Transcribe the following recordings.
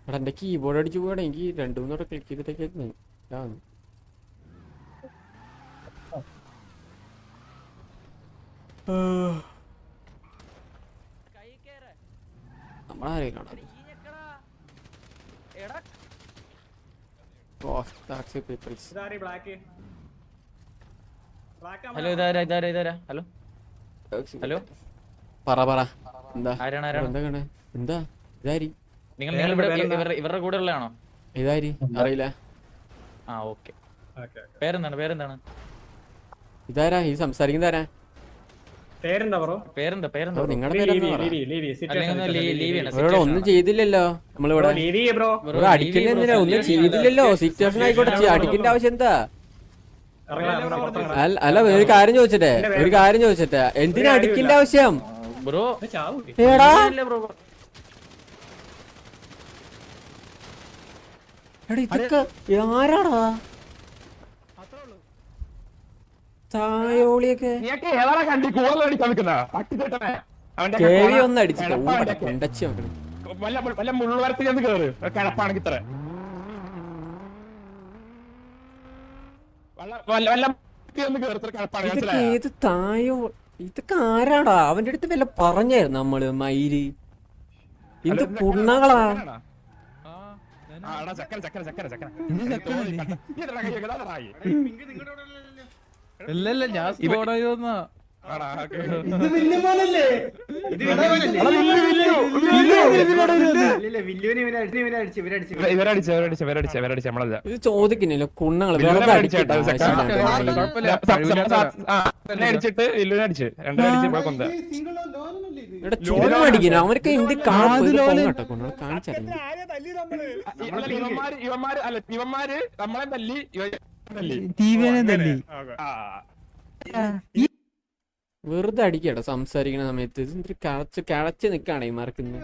എടാ എന്റെ കീബോർഡ് അടിച്ചു പോകണം. എനിക്ക് രണ്ടു മൂന്നോടെ ക്ലിക്ക് ചെയ്തിട്ടൊക്കെ നമ്മളാരെയും കാണാം. ഹലോ ഇതാരാ ഹലോ ഹലോ പറ എന്താ ആരാണ് എന്താ ഇതാരി നിങ്ങൾ ഇവരുടെ കൂടെ ഉള്ളതാണോ? ഇതാരി അറിയില്ല. ആ ഓക്കെ. പേരെന്താണ്? ഇതാരാ ഈ സംസാരിക്കുന്നതാരാ? പേരെന്താ നിങ്ങളുടെ പേരെന്താ? ഒന്നും ചെയ്തില്ലല്ലോ നമ്മളിവിടെ. അടിക്കുന്ന ഒന്നും ചെയ്തില്ലല്ലോ. സിറ്റുവേഷൻ ആയിക്കോട്ടെ, അടിക്കേണ്ട ആവശ്യം എന്താ? അല്ല ഒരു കാര്യം ചോദിച്ചിട്ടെ എന്തിനാ അടിക്കേണ്ട ആവശ്യം? ബ്രോ എടാ ഇതൊക്കെ ആരാടാ? തായോളിയൊക്കെ കേവി ഒന്ന് അടിച്ചിട്ട് ഇത് തായോ ഇതൊക്കെ ആരാടാ? അവന്റെ അടുത്ത് വല്ല പറഞ്ഞായിരുന്നു നമ്മള് മയില്? ഇത് പുണ്ണകളാ. ഇല്ല ഞാൻ സ്കോഡായി വന്നാ. ഇത് ചോദിക്കുന്നില്ല കുണ്ണങ്ങള് ചുമടിക്കുന്നു. അവർക്ക് എന്ത് കാണിച്ചറിയാം. ഇവന്മാര് നമ്മളെ തല്ലി വെറുതെ അടിക്കട്ടോ സംസാരിക്കുന്ന സമയത്ത്. ഇത് കിളച്ച് നിക്കാണ് ഈ മാർക്കിന്ന്.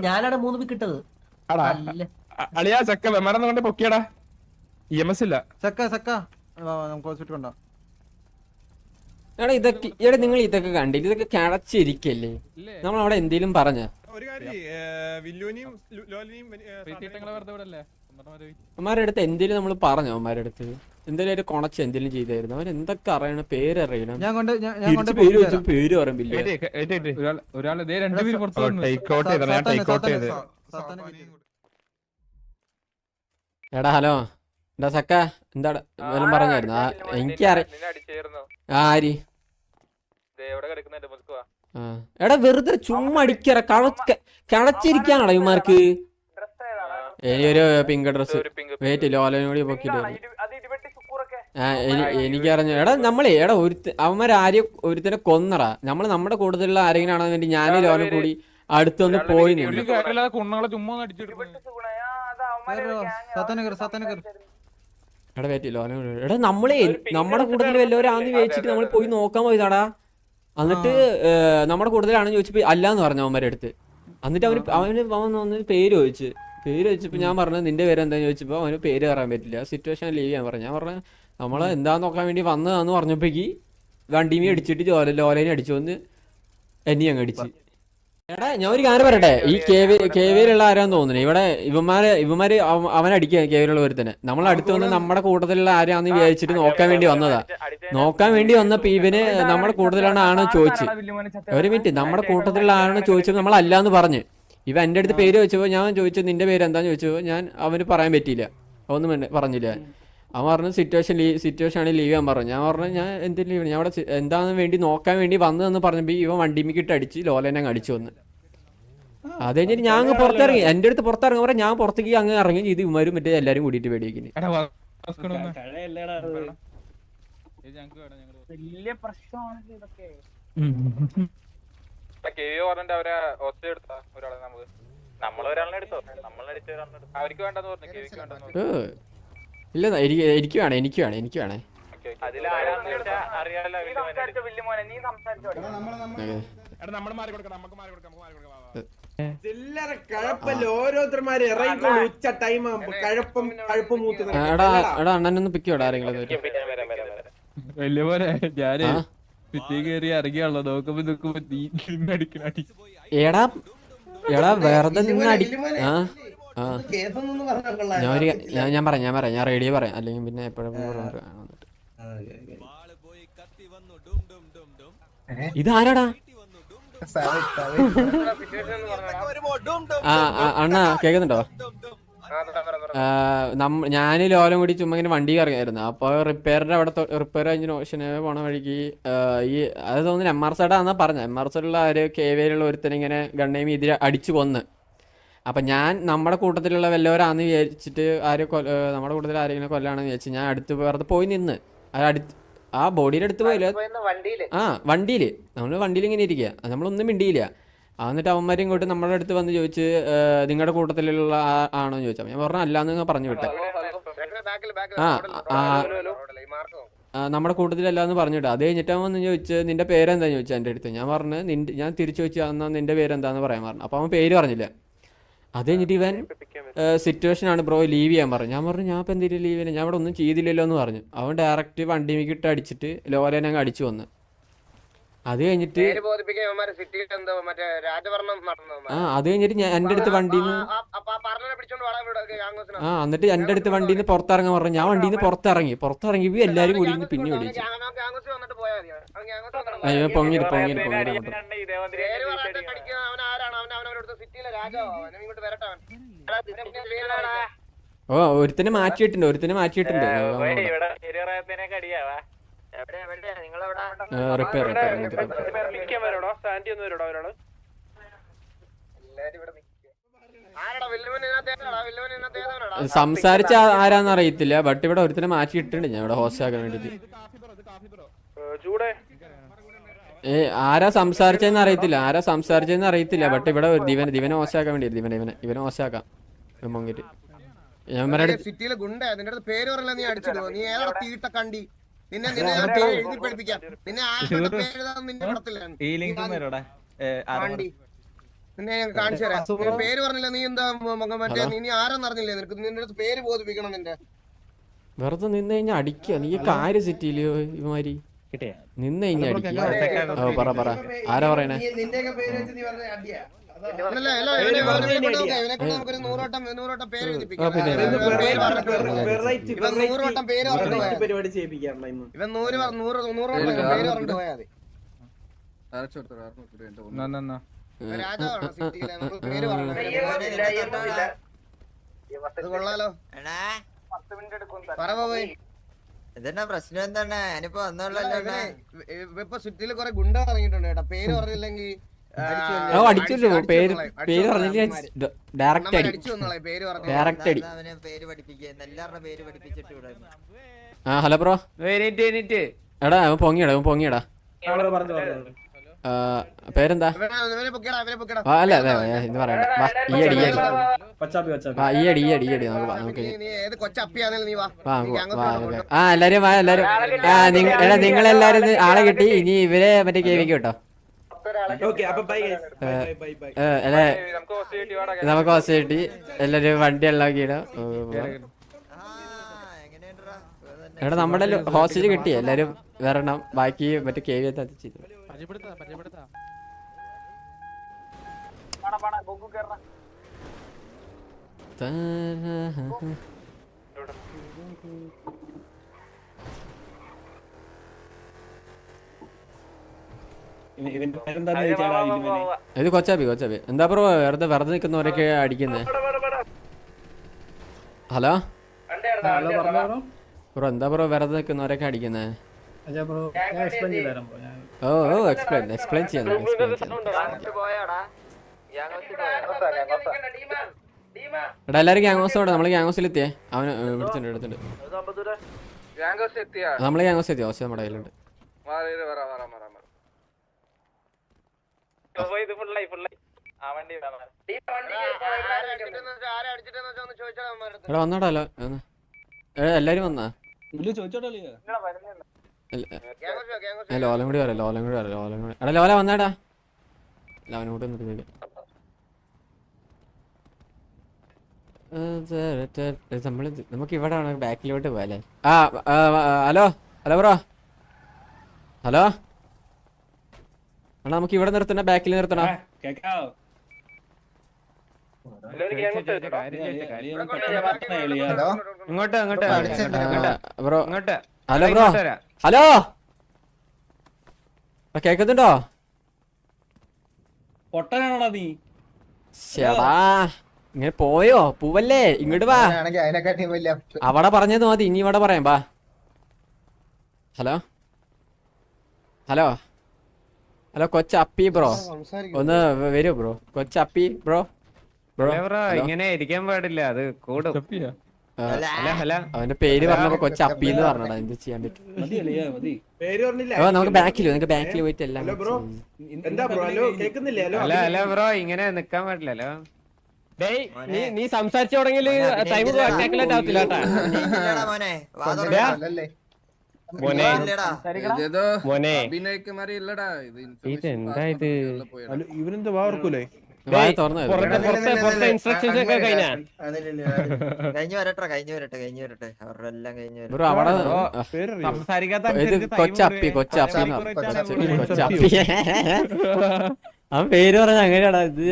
ഞാനാണ് 3 വിക്കറ്റത്. അളിയാ ചക്ക വെമറന്ന് കൊണ്ട് പൊക്കിയടാ. EMS ഇല്ല എടാ ഇതൊക്കെ നിങ്ങൾ ഇതൊക്കെ കണ്ടില്ല? ഇതൊക്കെ കിളച്ചിരിക്കല്ലേ? നമ്മളവിടെ എന്തേലും പറഞ്ഞ അവന്മാരുടെ അടുത്ത് എന്തേലും നമ്മൾ പറഞ്ഞു? അവന്മാരുടെ അടുത്ത് എന്തേലും ഒരു കൊണച്ച് എന്തേലും ചെയ്തായിരുന്നു? അവരെന്തൊക്കെ അറിയണം? പേരറിയണം. പേര് പറമ്പില്ല. എടാ ഹലോ എന്താ സക്ക എന്താ വല്ലതും പറഞ്ഞായിരുന്നു? എനിക്കറിയാം. ആര്? എടാ വെറുതെ ചുമ്മാ അടിക്കറ. കിളച്ചിരിക്കാണോ ഇവന്മാർക്ക്? എനിക്കൊരു പിങ്ക് ഡ്രസ് വെയിറ്റ് ലോലനും കൂടി പൊക്കിട്ട് എനിക്കറിഞ്ഞു. എടാ നമ്മളെ അവന്മാരാരെയും ഒരുത്തനെ കൊന്നറ. നമ്മുടെ കൂടുതലുള്ള ആരെങ്കിലും ആണെന്ന് വേണ്ടി ഞാനും ലോനും കൂടി അടുത്തൊന്ന് പോയി നിന്ന്. എടാ വെയിറ്റ് ലോനും കൂടി. എടാ നമ്മുടെ കൂടുതൽ വല്ലവരാന്ന് വിചാരിച്ചിട്ട് നമ്മൾ പോയി നോക്കാൻ പോയതാടാ. എന്നിട്ട് നമ്മുടെ കൂടുതലാണെന്ന് ചോദിച്ചപ്പോ അല്ലാന്ന് പറഞ്ഞു അവന്മാരുടെ അടുത്ത്. എന്നിട്ട് അവന് പേര് ചോദിച്ചപ്പോ ഞാൻ പറഞ്ഞത് നിന്റെ പേര് എന്താന്ന് ചോദിച്ചപ്പോ അവന് പേര് പറയാൻ പറ്റില്ല, സിറ്റുവേഷൻ ലീവ് ചെയ്യാൻ പറഞ്ഞു. ഞാൻ പറഞ്ഞു നമ്മള് എന്താന്ന് നോക്കാൻ വേണ്ടി വന്നതാന്ന് പറഞ്ഞപ്പോഴേക്ക് വണ്ടിമേ അടിച്ചിട്ട് ലോലേനെ അടിച്ചു വന്ന് എന്നെ അങ്ങ് അടിച്ച്. എടാ ഞാൻ ഒരു കാര്യം പറയട്ടെ, ഈ കേവിയിലുള്ള ആരാന്ന് തോന്നുന്നു ഇവിടെ ഇവന്മാര് അവനടിക്കുക. കേവിയിലുള്ള ഒരുത്തന്നെ നമ്മൾ അടുത്ത് വന്ന് നമ്മുടെ കൂട്ടത്തിലുള്ള ആരാന്ന് വിചാരിച്ചിട്ട് നോക്കാൻ വേണ്ടി വന്നതാ. നോക്കാൻ വേണ്ടി വന്നപ്പോ ഇവന് നമ്മുടെ കൂട്ടത്തിലാണ് ആണോ ചോദിച്ചു. ഒരു മിനിറ്റ്, നമ്മുടെ കൂട്ടത്തിലുള്ള ആണോ ചോദിച്ചപ്പോ നമ്മൾ അല്ലാന്ന് പറഞ്ഞ്. ഇവ എന്റെ അടുത്ത് പേര് ചോദിച്ചപ്പോ ഞാൻ ചോദിച്ചു നിന്റെ പേര് എന്താന്ന് ചോദിച്ചപ്പോ ഞാൻ അവന് പറയാൻ പറ്റിയില്ല, ഒന്നും പറഞ്ഞില്ല. അവൻ പറഞ്ഞു സിറ്റുവേഷൻ ആണ് ലീവ് ചെയ്യാൻ പറഞ്ഞു. ഞാൻ പറഞ്ഞു ഞാൻ എന്തിന് ലീവ്, ഞാൻ അവിടെ എന്താന്ന് വേണ്ടി നോക്കാൻ വേണ്ടി വന്നതെന്ന് പറഞ്ഞപ്പോ ഇവൻ വണ്ടിമിക്കിട്ട് അടിച്ച് ലോലേനെ അടിച്ചു വന്ന്. അത് കഴിഞ്ഞിട്ട് ഞാൻ അങ്ങ് പുറത്തിറങ്ങി. എന്റെ അടുത്ത് പുറത്തിറങ്ങാൻ പറഞ്ഞാൽ ഞാൻ പുറത്തേക്ക് അങ്ങ് ഇറങ്ങി ചെയ്ത് ഇവന്മാരും മറ്റേ എല്ലാരും കൂടിയിട്ട് പേടിവെക്കുന്നു. ഇല്ല എനിക്ക് വേണേ ചില്ലറ കഴപ്പല്ല, ഓരോരുത്തർമാര് ഇറങ്ങിക്കോളൂ. ഉച്ച ടൈം ആകുമ്പോ കഴപ്പം മൂത്തുന്നത്. എടാ അണ്ണനൊന്ന് പിക്കോടാ ആരെങ്കിലും വലിയ പോലെ ഞാനേ സിറ്റി കയറി ഇറങ്ങിയാണല്ലോ, നോക്കുമ്പോ നീ നിന്നടിക്കണ അടി. എടാ വെറുതെ നിന്ന് അടി. ഞാൻ പറയാം ഞാൻ റേഡിയോ പറയാം, അല്ലെങ്കിൽ പിന്നെ എപ്പോഴും ഇതാരാടാ? അണ്ണാ കേക്കുന്നുണ്ടോ? ഞാന് ലോലം കൂടി ചുമ്മാ ഇങ്ങനെ വണ്ടി ഇറങ്ങിയായിരുന്നു. അപ്പൊ റിപ്പയറിന്റെ അവിടെ റിപ്പയർ കഴിഞ്ഞ ഓഷന് പോണ വഴിക്ക് ഈ അത് തോന്നുന്നു MR സൈഡാന്നാ പറഞ്ഞത്. MR സൈഡിലുള്ള ഒരു KVയിലുള്ള ഒരുത്തനെ ഇങ്ങനെ ഗണ്ണേമി ഇതിൽ അടിച്ചു കൊന്ന്. അപ്പൊ ഞാൻ നമ്മുടെ കൂട്ടത്തിലുള്ള വല്ലവരാന്ന് വിചാരിച്ചിട്ട് നമ്മുടെ കൂട്ടത്തിൽ ആരെങ്കിലും കൊല്ലാണെന്ന് വിചാരിച്ചു ഞാൻ അടുത്ത് വെറുതെ പോയി നിന്ന്. ആ ബോഡിയുടെ അടുത്ത് പോയില്ല, വണ്ടിയില് നമ്മള് വണ്ടിയിൽ ഇങ്ങനെ ഇരിക്കുക, നമ്മളൊന്നും മിണ്ടിയില്ല. എന്നിട്ട് അവന്മാരും ഇങ്ങോട്ട് നമ്മുടെ അടുത്ത് വന്ന് ചോദിച്ച് നിങ്ങളുടെ കൂട്ടത്തിലുള്ള ആണോ എന്ന് ചോദിച്ചാൽ ഞാൻ പറഞ്ഞു അല്ലാന്ന് പറഞ്ഞു വിട്ടെ. നമ്മുടെ കൂട്ടത്തിലല്ലാന്ന് പറഞ്ഞിട്ട് അത് കഴിഞ്ഞിട്ട് അവൻ വന്ന് ചോദിച്ച് നിന്റെ പേരെന്താന്ന് ചോദിച്ചാൽ എൻ്റെ അടുത്ത്. ഞാൻ പറഞ്ഞു ഞാൻ തിരിച്ചു ചോദിച്ചു എന്നാ നിന്റെ പേരെന്താന്ന് പറയാൻ പറഞ്ഞു. അപ്പോൾ അവൻ പേര് പറഞ്ഞില്ല. അത് കഴിഞ്ഞിട്ട് ഇവൻ സിറ്റുവേഷൻ ആണ് ബ്രോ ലീവ് ചെയ്യാൻ പറഞ്ഞു. ഞാൻ പറഞ്ഞു ഞാൻ ഇപ്പം എന്തെങ്കിലും ലീവ് ചെയ്യാൻ, ഞാൻ ഇവിടെ ഒന്നും ചെയ്തില്ലല്ലോ എന്ന് പറഞ്ഞു. അവൻ ഡയറക്റ്റ് വണ്ടിക്ക് ഇട്ട് അടിച്ചിട്ട് ലോലേനെ അങ്ങ് അടിച്ചു വന്ന്. അത് കഴിഞ്ഞിട്ട് അത് കഴിഞ്ഞിട്ട് ഞാൻ എൻ്റെ അടുത്ത് വണ്ടിന്ന് എന്നിട്ട് എൻ്റെ അടുത്ത് വണ്ടിന്ന് പുറത്തിറങ്ങാൻ പറഞ്ഞു. ഞാൻ വണ്ടിന്ന് പുറത്തിറങ്ങി എല്ലാരും കൂടി പിന്നെ വിളിച്ചു. അയ്യോ പൊങ്ങിട്ട് ഒരുത്തനെ മാറ്റിയിട്ടുണ്ട് സംസാരിച്ച ആരാന്ന് അറിയത്തില്ല, ബട്ട് ഇവിടെ ഒരുത്തനെ മാറ്റിയിട്ടുണ്ട് ഞാൻ ഇവിടെ ഹോസ്റ്റ് ആക്കാൻ വേണ്ടിട്ട്. ആരാ സംസാരിച്ചെന്ന് അറിയത്തില്ല, ബട്ട് ഇവിടെ ദിവനെ ഹോസ്റ്റ് ആക്കാൻ വേണ്ടി ഇവനെ ഹോസ്റ്റ് ആക്കാം പൊങ്ങിട്ട്. സിറ്റിയിലെ ഗുണ്ട നിന്റെ അടുത്ത് പേര് പറയല്ല, നീ അടിച്ചിടുവോ? നീ ഏതാ തീട്ട കണ്ടി? നിന്നെ എഴുതി പഠിപ്പിക്കാം. നിന്നെ ആരുടെ പേര് നിന്റെ പടത്തില്ല നിന്നെ കാണിച്ചു തരാം. പേര് പറഞ്ഞില്ല, നീ എന്താ മറ്റേ നീ ആരെന്ന് അറിഞ്ഞില്ലേ? നിനക്ക് നിന്റെ അടുത്ത് പേര് ബോധിപ്പിക്കണം. നിന്റെ വെറുതെ നിന്ന് കഴിഞ്ഞാൽ അടിക്കുക. നീ കാര്യം സിറ്റിയില് ഇവന്മാരി നിന്ന് കഴിഞ്ഞാൽ അടിക്കുക. പറ ആരാ പറയണേ? ഇതെന്നാ പ്രശ്നം എന്താണ്? ഞാനിപ്പോ വന്നോളല്ലോ. ഇപ്പൊ സിറ്റിയില് കൊറേ ഗുണ്ട ഇറങ്ങിയിട്ടുണ്ട് കേട്ടോ. പേര് പറഞ്ഞില്ലെങ്കിൽ അടിച്ചല്ലോ. പേര് പറഞ്ഞില്ല, ഡയറക്റ്റ് അടി. പേര് പഠിപ്പിക്കുക, എല്ലാവരുടെ പേര് പഠിപ്പിച്ചിട്ട് ഇവിടെ. ഹലോ ബ്രോ, എടാ അവൻ പൊങ്ങിയടാ. പേരെന്താ? അല്ല ഇത് പറയണ്ട. ഈ അടി നമുക്ക് എല്ലാരും നിങ്ങളെല്ലാരും ആളെ കിട്ടി. ഇനി ഇവരെ മറ്റേ കേവിക്ക് കേട്ടോ. നമുക്ക് ഹോസ്റ്റ് കിട്ടി. എല്ലാരും വണ്ടി എള്ളാക്കിയിടാം. എടാ നമ്മുടെ ഹോസ്റ്റേജ് കിട്ടി, എല്ലാരും വരണം. ബാക്കി മറ്റേ കേവി എത്തിച്ചു. ഇത് കൊച്ചാബി. എന്താ ബ്രോ വെറുതെ നിൽക്കുന്നവരൊക്കെ അടിക്കുന്നേ? ഹലോ ബ്രോ, എന്താ ബ്രോ വെറുതെ നിൽക്കുന്നവരൊക്കെ അടിക്കുന്നേ? എക്സ്പ്ലെയിൻ ചെയ്യാം. എടാ എല്ലാരും ഗ്യാങ് ഹൗസ് നമ്മള് ഗ്യാങ് ഹൗസിൽ എത്തിയേ. അവന് എടുത്തിട്ടുണ്ട്. നമ്മള് ഗ്യാങ് ഹൗസ് എത്തിയ ഹോസ് നമ്മുടെ കയ്യിലുണ്ട്. എടാ വന്നാടാലോ, എല്ലാരും വന്നാ? ലോലം കൂടി പറയാം. എടാ ലോല വന്നാടാ. അവനും കൂടി വന്നിട്ട് നമുക്ക് ഇവിടെ ബാക്കിലോട്ട് പോവാല്ലേ? ഹലോ ഹലോ ബ്രോ, ഹലോ അണ്ണാ, നമുക്ക് ഇവിടെ നിർത്തണ ബാക്കിൽ നിർത്തണ? ഇങ്ങോട്ട് അങ്ങോട്ട് ബ്രോ, ഇങ്ങോട്ട്. ഹലോ ബ്രോ, ഹലോ കേക്കുന്നുണ്ടോ? പൊട്ടനാണോടാ നീ? ചേടാ ഇങ്ങനെ പോയോ? പൂവല്ലേ, ഇങ്ങോട്ട് വാ. അവിടെ പറഞ്ഞത് മതി, ഇനി ഇവിടെ പറയാം, വാ. Hello hello hello, Kochappi bro, ഒന്ന് വരൂ ബ്രോ. കൊച്ചപ്പി ബ്രോ, ബ്രോ ഇങ്ങനെ ഇരിക്കാൻ പാടില്ല, അത് കൂടും. അവന്റെ പേര് പറഞ്ഞപ്പോ കൊച്ചപ്പി എന്ന് പറഞ്ഞടാ, എന്ത് ചെയ്യാൻ പറ്റും? പേര് പറഞ്ഞില്ല. നമുക്ക് ബാക്കിൽ പോയിട്ട് എല്ലാം ഹലോ ബ്രോ, എന്താ ബ്രോ? ഹലോ കേക്കുന്നില്ലേ? ഹലോ അല്ല ബ്രോ, ഇങ്ങനെ നിക്കാൻ പാടില്ലല്ലോ. നീ സംസാരിച്ചു തുടങ്ങിയ ടൈം കാൽക്കുലേറ്റ് ആവത്തില്ല കേട്ടാ. മോനെ മോനെ മോനെ ഇതെന്താ ഇത്? ഇവനെന്താ വാർക്കൂലേ? വായ തുറന്നു പുറത്തെ ഇൻസ്ട്രക്ഷൻസ് ഒക്കെ കഴിഞ്ഞാ? കഴിഞ്ഞു വരട്ടെ അവരുടെ എല്ലാം കഴിഞ്ഞു വരട്ടെ. ബ്രോ അവിടെ ഇത് കൊച്ചപ്പി എന്ന് പറഞ്ഞു. കൊച്ചപ്പി അവൻ പേര് പറഞ്ഞ അങ്ങനെയാടാ ഇത്.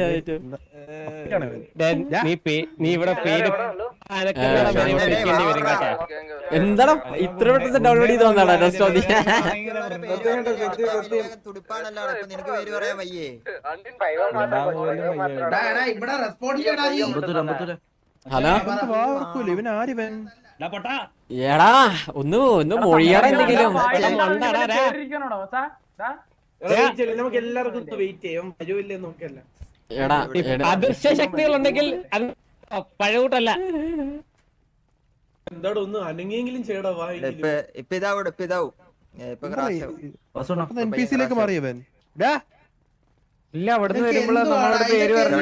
നീ ഇവിടെ പേര് എന്താടാ ഇത്ര പെട്ടെന്ന് ഡൗൺലോഡ് ചെയ്ത് വന്നാടാ രസ്റ്റോതി? തുടിപ്പാണല്ലോ അവിടെ, ഇപ്പൊ നിനക്ക് പേര് പറയാൻ വയ്യേ? ഹലോ ഇവൻ ആരിവൻ? ഏടാ ഒന്ന് മൊഴിയാടാ എന്തെങ്കിലും. നമുക്ക് എല്ലാവർക്കും വെയിറ്റ് ചെയ്യാം, വരുമില്ലേ നോക്കല്ല. എടാ അദൃശ്യ ശക്തികളുണ്ടെങ്കിൽ പഴകൂട്ടല്ല. എന്താടോ ഒന്ന് അനങ്ങിയെങ്കിലും ചെയ്യടാ, വാ. ഇപ്പൊ ഇതാവും ഇപ്പൊ ക്രാഷ് ആവും. NPC-ലേക്ക് മാറിയവൻ. ഇല്ല, അവിടുന്ന് വരുമ്പോഴാ നമ്മളോട് പേര് പറഞ്ഞു.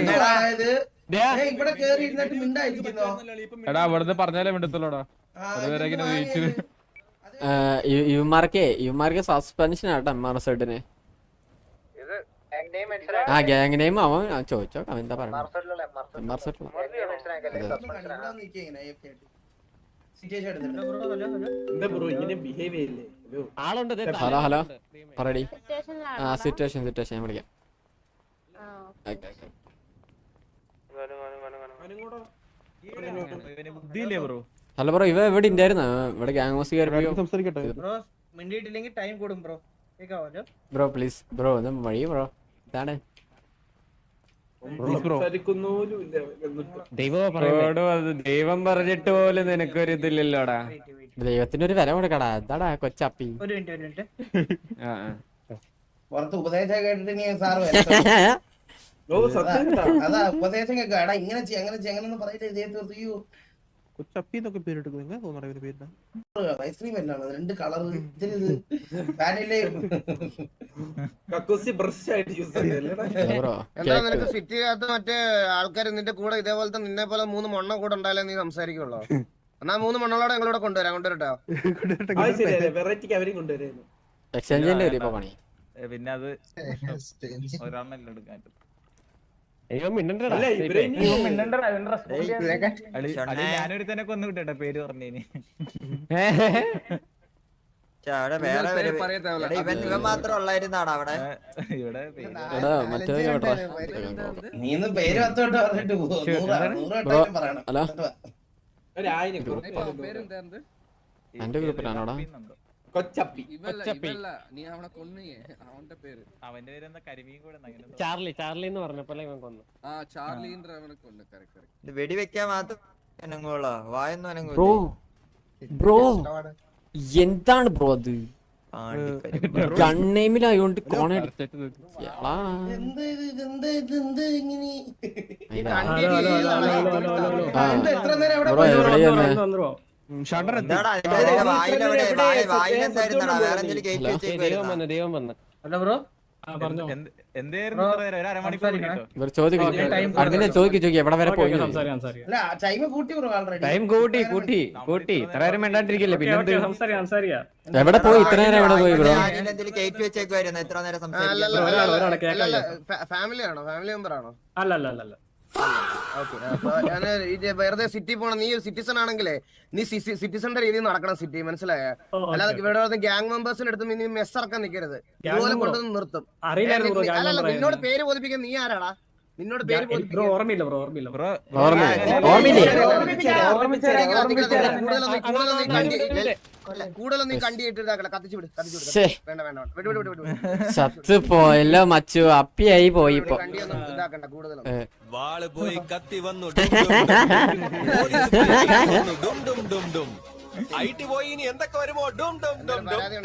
എടാ അവിടുന്ന് പറഞ്ഞാലേ മിണ്ടത്തുള്ളൂടാ. അതുവരെ വെയിറ്റ്. ഇവന്മാർക്ക് സസ്പെൻഷൻ ആട്ടോ MRZ-ന്. ആ ഗ്യാങ് നെയിം അവൻ ചോദിച്ചോ, അവൻ എന്താ പറയുന്നത്? എന്താ ബ്രോ ഇങ്ങനെ ബിഹേവ് ചെയ്യില്ലേ? ഹലോ ഹലോ പറയടി. ആ സിറ്റുവേഷൻ ഞാൻ വിളിക്കാം. ഹലോ ബ്രോ, ഇവ ഇവിടെ ഉണ്ടായിരുന്നു. ഇവിടെ ഗ്യാങ് ഹൗസ് കയറിയോ? ബ്രോ പ്ലീസ് ബ്രോ, ഒന്ന് വഴി ബ്രോ. ഇതാണ് ദൈവം പറഞ്ഞിട്ട് പോലും നിനക്കൊരു ഇതില്ലല്ലോടാ. ദൈവത്തിന് ഒരു വില കൊടുക്കടാ. എന്താടാ കൊച്ചപ്പി? പുറത്ത് ഉപദേശം കേട്ടിട്ട് അതാ ഉപദേശം കേൾക്കാടാ, ഇങ്ങനെ അങ്ങനെ പറയില്ലേ? കൊച്ചപ്പി എന്നൊക്കെ പേരിട്ട് തോന്നണ പേരില്ല. ഐസ്ക്രീം അല്ലാണ്, രണ്ട് കളർ സിറ്റിക്കകത്ത് മറ്റേ ആൾക്കാർ നിന്റെ കൂടെ ഇതേപോലത്തെ നിന്നെ പോലെ 3 മണ്ണ കൂടെ ഉണ്ടായാലേ നീ സംസാരിക്കുള്ളൂ. എന്നാ 3 മണ്ണോടെ ഞങ്ങളോട് കൊണ്ടുവരട്ടോ. വെറൈറ്റിക്ക് അവരും കൊണ്ടുവരുന്നു. എക്സ്ചേഞ്ചിന്റെ ഒരു പണി. പിന്നെ അത് ഒരെണ്ണം എടുക്കാൻ ഞാനൊരു തന്നെ കൊന്നു വിട്ടെ പേര് പറഞ്ഞേന്. ഇവൻ മാത്രം ഉള്ളായിരുന്നാണ് അവിടെ. നീ പേര് പറഞ്ഞിട്ട് പറയണം. ഹലോ എന്റെ ഗ്രൂപ്പിലാണോടാ? കൊച്ചപ്പി. അവന്റെ പേര് എന്താ? കരിമീൻ കൂടെ ചാർലി എന്ന് പറഞ്ഞപ്പോലെ ഇവൻ കൊന്നു. വെടിവെക്കാൻ മാത്രം അനങ്ങുള്ളോ? വായൊന്നും അനങ്ങൂ. ബ്രോ എന്താണ് ബ്രോ അത്? ഗണ്ണേമിലായോണ്ട് കോണടി. ദൈവം വന്ന് ചോദിക്കും എവിടെ വരെ പോയി? ടൈം കൂട്ടി ഇത്ര നേരം വേണ്ടാണ്ടിരിക്കല്ലേ? പിന്നെ എവിടെ പോയി? ഇത്ര നേരം എവിടെ പോയി ബ്രോ? കയറ്റി വെച്ചേക്കുവായിരുന്നു എത്ര നേരം ഫാമിലി ആണോ? ഫാമിലി മെമ്പർ ആണോ? അല്ല ഓക്കെ അപ്പൊ ഞാൻ വെറുതെ സിറ്റി പോണ നീ സിറ്റിസൺ ആണെങ്കിലേ നീ സിറ്റിസന്റെ രീതിയിൽ നടക്കണം സിറ്റി മനസ്സിലായ അല്ലാതെ ഇവിടെ ഗ്യാങ് മെമ്പേഴ്സിന്റെ അടുത്ത് നീ മെസ് ഇറക്കാൻ നിൽക്കരുത് ഇതുപോലെ കൊണ്ടുവന്ന് നിർത്തും അല്ലല്ല നിന്നോട് പേര് ബോധിപ്പിക്കാൻ നീ ആരാടാ നിന്നോട് പേര് ഓർമ്മയില്ല കൂടുതലൊന്നും നീ കണ്ടിട്ട് ഇതാക്കല കത്തിച്ചു വിട് വേണ്ട വേണ്ട വിട് വിട് വിട് വിട് ചത്ത് പോയല്ലോ മച്ചു അപ്പിയായി പോയി ഇപ്പൊ കണ്ടിയൊന്നും ഇതാക്കണ്ട കൂടുതലൊന്നും വാള് പോയി കത്തി വന്നു ഐടി പോയി ഇനി എന്തൊക്കെ വരുമോ ഡും ഡും ഡും പരാതി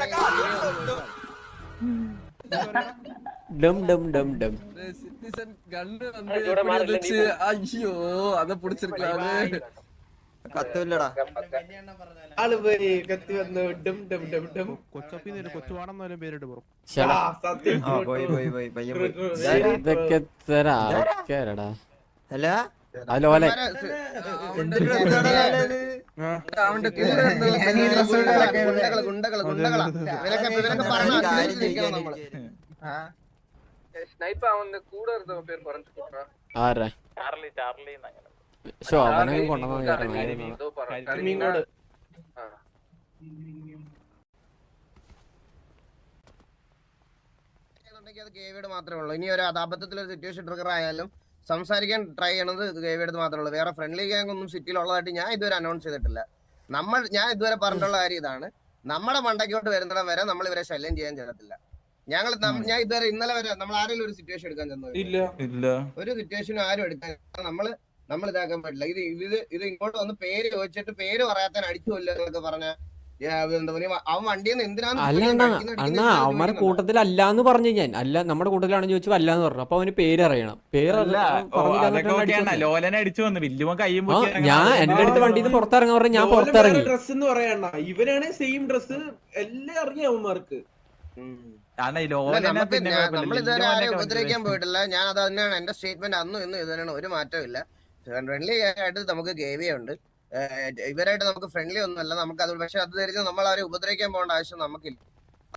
ഡം ഡം ഡം ഡം അയ്യോ അതെ പിടിച്ചിരിക്കാണ് കത്തൂല്ലടാ ആള് പോയി കത്തി വന്നു ഡും ഡും ഡും ഡും ശ്ശെടാ, സത്യം ആ പോയി പോയി പോയി പയ്യൻ പോയി ഇതൊക്കെ എത്ര ആൾക്കാരടാ അല്ല അലോലെ ഗുണ്ടകള് ഗുണ്ടകളാ ഇവനൊക്കെ പറഞ്ഞ നമ്മള് ആരെ ഷോ അവനെ കൊണ്ടുവന്നു മീനോട് അത് കേവിയുടെ മാത്രമേ ഉള്ളൂ ഇനി ഒരു അബദ്ധത്തിലൊരു സിറ്റുവേഷൻ ട്രിഗർ ആയാലും സംസാരിക്കാൻ ട്രൈ ചെയ്യണത് കേവിയുടെ മാത്രമേ ഉള്ളൂ വേറെ ഫ്രണ്ട്ലി ഗ്യാങ് ഒന്നും സിറ്റിയിൽ ഉള്ളതായിട്ട് ഞാൻ ഇതുവരെ അനൗൺസ് ചെയ്തിട്ടില്ല ഞാൻ ഇതുവരെ പറഞ്ഞിട്ടുള്ള കാര്യം ഇതാണ് നമ്മുടെ മണ്ടയ്ക്കോട്ട് വരുന്നിടം വരെ നമ്മൾ ഇവരെ ശല്യം ചെയ്യാൻ ചെയ്തിട്ടില്ല ഞാൻ ഇതുവരെ ഇന്നലെ വരെ നമ്മൾ ആരെങ്കിലും ഒരു സിറ്റുവേഷൻ എടുക്കാൻ ചെന്നു ഇല്ല ഒരു സിറ്റുവേഷനും ആരും എടുക്കാൻ നമ്മൾ ഇതാക്കാൻ പറ്റില്ല ഇത് ഇങ്ങോട്ട് വന്ന് പേര് ചോദിച്ചിട്ട് പേര് പറയാത്ത അടിച്ചു കൊല്ലൊക്കെ പറഞ്ഞ അവൻ വണ്ടിന്ന് അല്ല അണ്ണാ അവന്മാരുടെ കൂട്ടത്തിലല്ലാന്ന് പറഞ്ഞു ഞാൻ അല്ല നമ്മുടെ കൂട്ടത്തിലാണെന്ന് ചോദിച്ചു അല്ലാന്ന് പറഞ്ഞു അപ്പൊ അവന് പേര് അറിയണം ലോലനെ അടിച്ചു വന്നു വില്ലുമ കയ്യും ഞാൻ എന്റെ അടുത്ത് വണ്ടിയിൽ നിന്ന് പുറത്തിറങ്ങാൻ പറഞ്ഞു ഞാൻ പുറത്തിറങ്ങി ഡ്രസ് എന്ന് പറയണ ഇവനാണ് സെയിം ഡ്രസ് എല്ലാം അറിയാം അവന്മാർക്ക് നമ്മളിതുവരെ ആരെയും ഉപദ്രവിക്കാൻ പോയിട്ടില്ല ഞാൻ അത് തന്നെയാണ് എന്റെ സ്റ്റേറ്റ്മെന്റ് അന്നും ഇന്നും ഇത് തന്നെയാണ് ഒരു മാറ്റവും ഇല്ല ഫ്രണ്ട്ലി ആയിട്ട് നമുക്ക് ഗേവിയുണ്ട് ഇവരായിട്ട് നമുക്ക് ഫ്രണ്ട്ലി ഒന്നുമല്ല നമുക്ക് അത് പക്ഷെ അത് ധരിച്ച് നമ്മൾ അവരെ ഉപദ്രവിക്കാൻ പോകേണ്ട ആവശ്യം നമുക്കില്ല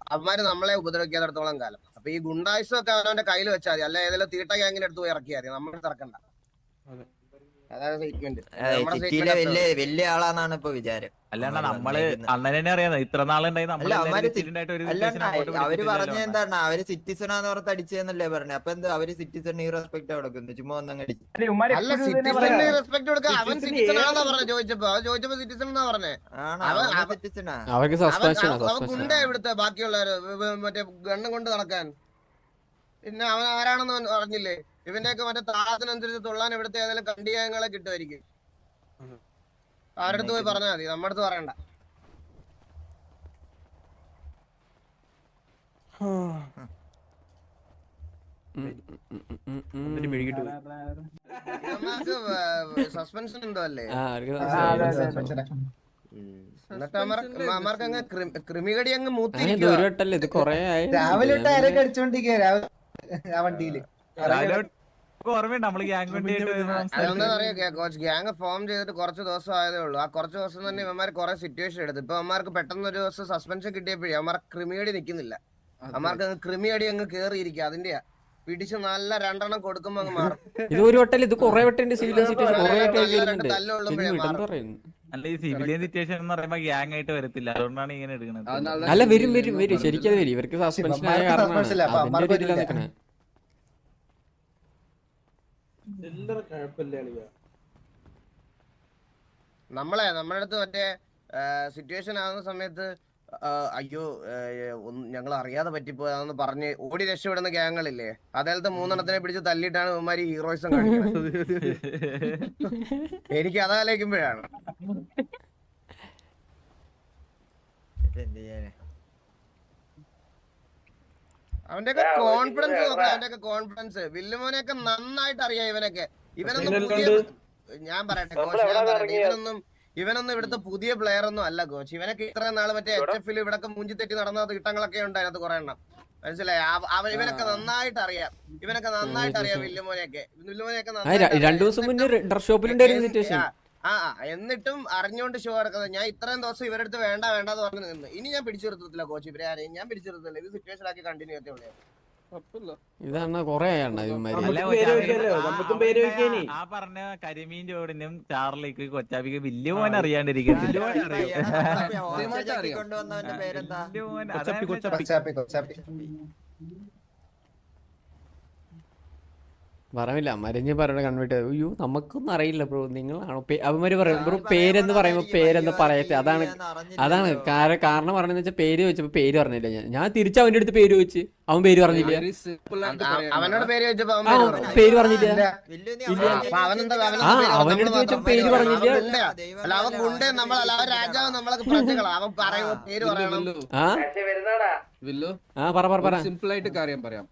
അവന്മാര് നമ്മളെ ഉപദ്രവിക്കാത്തടത്തോളം കാലം അപ്പൊ ഈ ഗുണ്ടായുസം ഒക്കെ അവനവന്റെ കയ്യിൽ വെച്ചാൽ മതി അല്ലെ ഏതെങ്കിലും തീട്ട ഗ്യാങ്ങിന്റെ അടുത്ത് പോയി ഇറക്കിയാൽ മതി നമ്മൾ ഇറക്കണ്ട അതാണ് സ്റ്റേറ്റ്മെന്റ് സിറ്റിയിലെ വലിയ ആളാന്നാണ് ഇപ്പൊ വിചാരം അല്ലാണ്ട് നമ്മള് അണ്ണനെ അറിയാം ഇത്ര നാളുണ്ടായി അവര് പറഞ്ഞ എന്താണ് അവര് സിറ്റിസൺ ആന്ന് പറഞ്ഞ് അടിച്ചെന്നല്ലേ പറഞ്ഞത് അപ്പൊ എന്താ അവര് സിറ്റിസൺ ഈ റെസ്പെക്ട് കൊടുക്കുന്നു ചുമ്മാ ഒന്നും അടിച്ചു അല്ല സിറ്റിസണിന് റെസ്പെക്ട് കൊടുക്കുക അവൻ സിറ്റിസൺ ആണെന്നാ പറഞ്ഞത് ചോദിച്ചപ്പോ സിറ്റിസൺ എന്നാ പറഞ്ഞേ സിറ്റിസണാ അവർക്ക് സസ്പെൻഷൻ അവൻ ഗുണ്ട ഇവിടുത്തെ ബാക്കിയുള്ളവര് മറ്റേ ഗണ്ണും കൊണ്ട് നടക്കാൻ പിന്നെ അവൻ ആരാണെന്ന് പറഞ്ഞില്ലേ ഇവന്റെയൊക്കെ മറ്റേ താളത്തിനനുസരിച്ച് തുള്ളാൻ ഇവിടുത്തെ ഏതെങ്കിലും കണ്ടികങ്ങളെ കിട്ടുമായിരിക്കും അവരുടെ അടുത്ത് പോയി പറഞ്ഞാൽ മതി നമ്മുടെ അടുത്ത് പറയണ്ട സസ്പെൻഷൻ എന്തോ അല്ലേ എന്നിട്ട് അമ്മമാർക്ക് അങ്ങ് ക്രിമികടി അങ്ങ് മൂത്തിരിക്കും ഇത് കൊറേ രാവിലെ ആരൊക്കെ അടിച്ചോണ്ടിരിക്കുക ആ വണ്ടിയില് ഓർമ്മയുണ്ട് നമ്മള് ഗ്യാങ് ഫോം ചെയ്തിട്ട് കുറച്ച് ദിവസം ആയതേ ഉള്ളൂ ആ കുറച്ച് ദിവസം തന്നെ ഇവന്മാർ കുറെ സിറ്റുവേഷൻ എടുത്തു ഇപ്പൊ അമ്മമാർക്ക് പെട്ടെന്ന് ഒരു ദിവസം സസ്പെൻഷൻ കിട്ടിയപ്പോഴേ അമ്മമാർക്ക് ക്രിമിയടി നിൽക്കുന്നില്ല അമ്മമാർക്ക് ക്രിമിയടി അങ്ങ് കേറിയിരിക്കുക അതിന്റെയാ പിടിച്ച് നല്ല രണ്ടെണ്ണം കൊടുക്കുമ്പോ അങ്ങ് മാറും ഇത് ഒരു വട്ടം ഇത് കൊറേ വട്ടം സിവിലിയൻ സിറ്റുവേഷൻ അല്ല ഈ സിവിലിയൻ സിറ്റുവേഷൻ എന്ന് പറയുമ്പോ ഗ്യാങ് ആയിട്ട് വരത്തില്ല അതുകൊണ്ടാണ് ഇങ്ങനെ എടുക്കുന്നത് അല്ല വരും വരും വരും ശരിക്കും അത് വരും ഇവർക്ക് സസ്പെൻഷൻ ആയ കാരണം നമ്മുടെ അടുത്ത് മറ്റേ സിറ്റുവേഷൻ ആകുന്ന സമയത്ത് അയ്യോ ഞങ്ങൾ അറിയാതെ പറ്റിപ്പോയാന്ന് പറഞ്ഞ് ഓടി രക്ഷപ്പെടുന്ന ഗ്യാങ്ങളില്ലേ അതേലത്തെ 3 എണ്ണത്തിനെ പിടിച്ച് തല്ലിയിട്ടാണ് ഇവന്മാര് ഹീറോയിസം കാണിക്കുന്നത് എനിക്ക് അതാലോചിക്കുമ്പോഴാണ് അവന്റെയൊക്കെ കോൺഫിഡൻസ് നോക്കാം അവന്റെയൊക്കെ കോൺഫിഡൻസ് വില്ലുമോനെയൊക്കെ നന്നായിട്ട് അറിയാം ഇവനൊന്നും പുതിയ ഞാൻ പറയട്ടെ ഇവനൊന്നും ഇവിടുത്തെ പുതിയ പ്ലെയർ ഒന്നും അല്ല കോച്ച് ഇവനൊക്കെ ഇത്രയും നാള് മറ്റേ HF ഇവിടൊക്കെ മൂഞ്ചി തെറ്റി നടന്ന കിട്ടങ്ങളൊക്കെ ഉണ്ട് അതിനകത്ത് കുറെ എണ്ണം മനസ്സിലായി ഇവനൊക്കെ നന്നായിട്ട് അറിയാം വില്ലുമോനെയൊക്കെ രണ്ടു ദിവസം മുന്നേ ഡ്രസ് ഷോപ്പിലുണ്ടായിരുന്നു സിറ്റുവേഷൻ എന്നിട്ടും അറിഞ്ഞുകൊണ്ട് ഷോ ഇറക്കുന്നത് ഞാൻ ഇത്രയും ദിവസം ഇവരടുത്ത് വേണ്ടെന്ന് പറഞ്ഞു നിന്ന് ഇനി ഞാൻ പിടിച്ചു നിർത്തത്തില്ല കോച്ച് ഇവരെ ആരെയും ഞാൻ പിടിച്ചു നിർത്തത്തില്ല ഇത് സിറ്റുവേഷൻ ആക്കി കണ്ടിന്യൂ ചെയ്തേ ഇതാണ് കൊറേ എണ്ണ ഇവന്മാര്. നമുക്ക് പേര് വെക്കാലോ, നമുക്കും പേര് വെക്കാനി. ആ പറഞ്ഞ കരിമീൻ ചോടിനും ചാർലിക്ക് കൊച്ചാപ്പിക്ക് വലിയ മോൻ അറിയാണ്ടിരിക്കുന്നില്ല. കൊണ്ടുവന്നവന്റെ പേരെന്താ? കൊച്ചാപ്പി പറയില്ല മരഞ്ഞ് പറയണ കൺവേർട്ട്. അയ്യോ നമുക്കൊന്നും അറിയില്ല ബ്രോ, നിങ്ങളാണോ അവന്മാര് പറയും ബ്രോ പേരെന്ന് പറയുമ്പോ പേരെന്ന് പറയത്തെ. അതാണ് കാരണം പറഞ്ഞെന്ന് വെച്ചാൽ പേര് ചോദിച്ചപ്പോ പേര് പറഞ്ഞില്ല. ഞാൻ തിരിച്ച് അവന്റെ അടുത്ത് പേര് ചോദിച്ചു, അവൻ പേര് പറഞ്ഞില്ല. അവനോട് പേര് ചോദിച്ചപ്പോ അവൻ പേര് പറഞ്ഞില്ല. അവനെന്താ അവന്റെ അടുത്ത് ചോദിച്ചപ്പോ പേര് പറഞ്ഞില്ല. അല്ല അവൻ ഗുണ്ടേ നമ്മളല്ല, അവൻ രാജാവ് നമ്മളൊക്കെ പ്രജകളാ. അവൻ പറയുമ്പോ പേര് പറയണം. പറ சிம்பிள் ஆயிட்டு காரியம் പറയാം.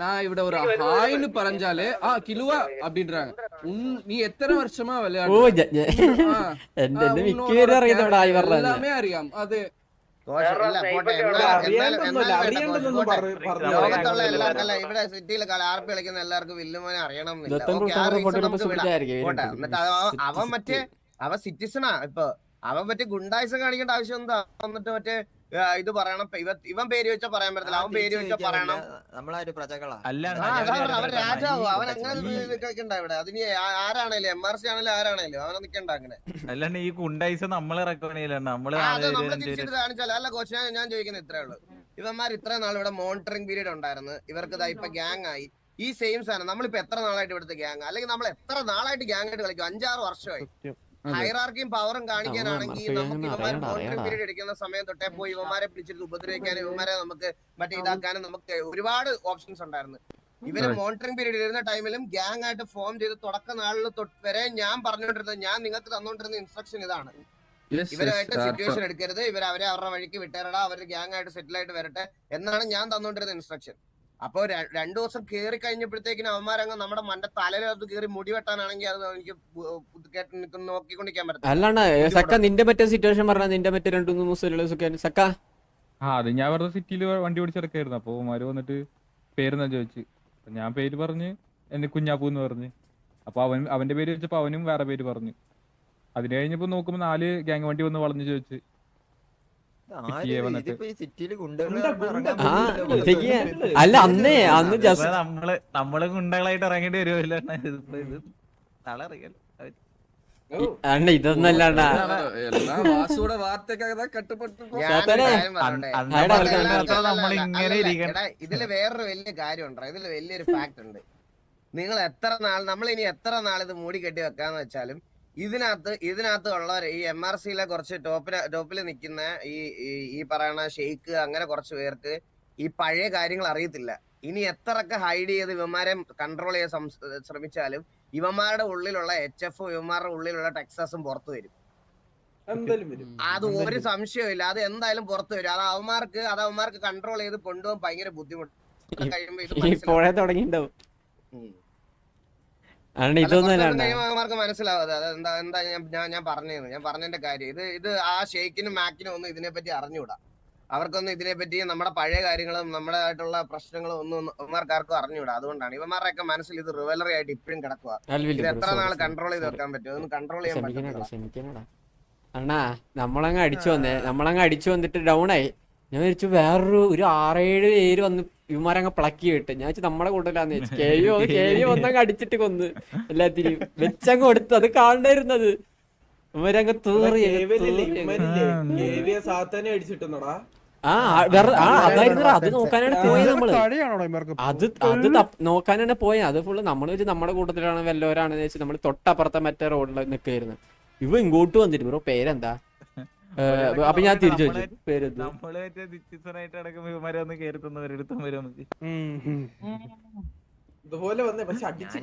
நான் இவட ஒரு ஹாய்னு பறஞ்சாலே கிலுவா அப்படின்றாங்க. நீ எத்தனை வருஷமா விளையாடு? എന്റെ മിക്ക പേരും അറിയുന്നവിടെ ആയി പറഞ്ഞ எல்லாமே அறியாம். அது ലോകത്തുള്ള എല്ലാവർക്കും ഇവിടെ സിറ്റിയിലെ ആർപ്പി കളിക്കുന്ന എല്ലാവർക്കും വില്ലുമോനെ അറിയണം. എന്നിട്ട് അവൻ സിറ്റിസണാ. ഇപ്പൊ അവൻ മറ്റേ ഗുണ്ടായിസം കാണിക്കേണ്ട ആവശ്യം എന്താ? വന്നിട്ട് മറ്റേ ഇത് പറയണം, ഇവൻ പേര് വെച്ചാൽ പറയാൻ പറ്റത്തില്ല, അവൻ പേര് വെച്ചാൽ പറയണം. നമ്മളൊരു പ്രജകളാ. അവൻ രാജാവോ? അവൻ അങ്ങനെ നിൽക്കണ്ട ഇവിടെ. അതിന് ആരാണേലും MRC ആണേലും ആരാണേലും അവനെ നിക്കണ്ട അങ്ങനെ. അല്ലാണ്ട് ഈ കുണ്ടൈസ് നമ്മളെ റെക്കോർഡ് ചെയ്യില്ല. നമ്മള് അത് നമ്മള് തിരിച്ചിട്ട് കാണിച്ചാൽ അല്ല കോച്ച്, ഞാൻ ചോദിക്കുന്നത് ഇത്രേ ഉള്ളൂ. ഇവന്മാർ ഇത്രയും നാൾ ഇവിടെ മോണിറ്ററിംഗ് പീരീഡ് ഉണ്ടായിരുന്നു. ഇവർക്ക് ഇപ്പൊ ഗ്യാങ് ആയി. ഈ സെയിം സാധനം നമ്മളിപ്പോ എത്ര നാളായിട്ട് ഇവിടുത്തെ ഗ്യാങ്, അല്ലെങ്കിൽ നമ്മൾ എത്ര നാളായിട്ട് ഗ്യാങ് ആയിട്ട് കളിക്കും? 5-6 വർഷമായി. ഹൈറാർക്കിയും പവറും കാണിക്കാനാണെങ്കിൽ നമുക്ക് ഇവന്മാർ മോണിറ്ററിംഗ് പീരീഡ് എടുക്കുന്ന സമയം തൊട്ടേ പോയി ഇവന്മാരെ പിടിച്ചിട്ട് ഉപദ്രവിക്കാനും ഇവന്മാരെ നമുക്ക് മറ്റേ ഇതാക്കാനും നമുക്ക് ഒരുപാട് ഓപ്ഷൻസ് ഉണ്ടായിരുന്നു. ഇവര് മോണിറ്ററിംഗ് പീരീഡ് ഇരുന്ന ടൈമിലും ഗ്യാങ് ആയിട്ട് ഫോം ചെയ്ത് തുടക്ക നാളിൽ വരെ ഞാൻ പറഞ്ഞുകൊണ്ടിരുന്നത്, ഞാൻ നിങ്ങൾക്ക് തന്നുകൊണ്ടിരുന്ന ഇൻസ്ട്രക്ഷൻ ഇതാണ്: ഇവരായിട്ട് സിറ്റുവേഷൻ എടുക്കരുത്, അവരെ അവരുടെ വഴിക്ക് വിട്ടേരടാ, അവർ ഗ്യാങ് ആയിട്ട് സെറ്റിൽ ആയിട്ട് വരട്ടെ എന്നാണ് ഞാൻ തന്നുകൊണ്ടിരുന്ന ഇൻസ്ട്രക്ഷൻ. അപ്പൊ 2 ദിവസം കേറി കഴിഞ്ഞപ്പോഴത്തേക്കിനും അവന്മാരങ്ങ് നമ്മുടെ മന്റെ തലയിലത് കേറി മുടി വെട്ടാനാണെങ്കിൽ അത് എനിക്ക് നോക്കിക്കൊണ്ടിരിക്കാൻ പറ്റും. അല്ലാണ്ട് സക്ക നിന്റെ മറ്റേ സിറ്റുവേഷൻ പറഞ്ഞ നിന്റെ മറ്റേ 2-3 ദിവസം സക്ക അത് ഞാൻ വെറുതെ സിറ്റിയിൽ വണ്ടി ഓടിച്ചിടക്കായിരുന്നു. അപ്പൊ മാര് വന്നിട്ട് പേരെന്നാ ചോദിച്ചു. ഞാൻ പേര് പറഞ്ഞ് എന്നെ കുഞ്ഞാപ്പൂ എന്ന് പറഞ്ഞു. അപ്പൊ അവന്റെ പേര് ചോദിച്ചപ്പോ അവനും വേറെ പേര് പറഞ്ഞു. അതിന് കഴിഞ്ഞപ്പോ നോക്കുമ്പോ 4 ഗ്യാങ് വണ്ടി വന്ന് വളഞ്ഞു ചോദിച്ചു. അല്ല അന്ന് ജസ്റ്റ് നമ്മള് ഗുണ്ടകളായിട്ട് ഇറങ്ങേണ്ടി വരുമല്ലോ. ഇതൊന്നും അല്ലാണ്ട ഇതില് വേറൊരു വലിയ കാര്യമുണ്ടോ? ഇതില് വലിയൊരു ഫാക്ട് ഉണ്ട്. നിങ്ങൾ നമ്മളിനി എത്ര നാൾ ഇത് മൂടി കെട്ടി വെക്കാന്ന് വെച്ചാലും ഇതിനകത്ത് ഉള്ളവർ ഈ MRCയിലെ കുറച്ച് ടോപ്പിൽ നിൽക്കുന്ന ഈ പറയുന്ന ഷെയ്ക്ക് അങ്ങനെ കുറച്ച് പേർക്ക് ഈ പഴയ കാര്യങ്ങൾ അറിയത്തില്ല. ഇനി എത്രയൊക്കെ ഹൈഡ് ചെയ്ത് ഇവന്മാരെ കൺട്രോൾ ചെയ്യാൻ ശ്രമിച്ചാലും ഇവന്മാരുടെ ഉള്ളിലുള്ള HF ഇവന്മാരുടെ ഉള്ളിലുള്ള ടെക്സാസും പുറത്തു വരും. അത് ഒരു സംശയമില്ല, അത് എന്തായാലും പുറത്തു വരും. അത് അവന്മാർക്ക് കൺട്രോൾ ചെയ്ത് കൊണ്ടുപോകാൻ ഭയങ്കര ബുദ്ധിമുട്ട്. തുടങ്ങിണ്ടാവും. അവന്മാർക്ക് മനസ്സിലാവാതെ എന്താ ഞാൻ പറഞ്ഞതിന്റെ കാര്യം. ഇത് ആ ഷെയ്ക്കിനും മാക്കിനും ഒന്നും ഇതിനെപ്പറ്റി അറിഞ്ഞൂടാ. അവർക്കൊന്നും ഇതിനെപ്പറ്റി നമ്മുടെ പഴയ കാര്യങ്ങളും നമ്മുടെ ആയിട്ടുള്ള പ്രശ്നങ്ങളും ഒന്നും ഇവന്മാർക്കാർക്കും അറിഞ്ഞൂടാ. അതുകൊണ്ടാണ് ഇവന്മാരുടെയൊക്കെ മനസ്സിൽ ഇത് റിവലറി ആയിട്ട് ഇപ്പോഴും കിടക്കുക. ഇത് എത്ര നാൾ കൺട്രോൾ ചെയ്ത് വെക്കാൻ പറ്റും? അതൊന്നും കൺട്രോൾ ചെയ്യാൻ പറ്റില്ല. അണ്ണാ നമ്മളങ്ങ് അടിച്ചു വന്നിട്ട് ഡൗൺ ആയി. ഞാൻ വിചാരിച്ചു വേറൊരു 6-7 പേര് വന്ന് ഇവന്മാരങ്ങ് പ്ലക്കി കിട്ട്. ഞാൻ വെച്ചാൽ നമ്മുടെ കൂട്ടലാന്ന് വെച്ചു. കേവി വന്നങ്ങ് അടിച്ചിട്ട് കൊന്ന് എല്ലാത്തിനും വെച്ചങ്ങ് കൊടുത്തു. അത് കാണണ്ടായിരുന്നത് ഇവരങ്ങ് തൂറി. അതായിരുന്നു. അത് നോക്കാനാണ് പോയത് നമ്മള്. അത് നോക്കാനാണ് പോയത്. അത് ഫുള്ള് നമ്മൾ വെച്ച് നമ്മുടെ കൂട്ടത്തിലാണ് വല്ലവരാണെന്ന് വെച്ചാൽ നമ്മൾ തൊട്ടപ്പുറത്തെ മറ്റേ റോഡിൽ നിൽക്കായിരുന്നു. ഇവ ഇങ്ങോട്ട് വന്നിട്ട് ബ്രോ പേരെന്താ? അപ്പൊ ഞാൻ തിരിച്ചു വെച്ചു പേര് ഇതുപോലെ വന്നേ. പക്ഷെ അടിച്ചു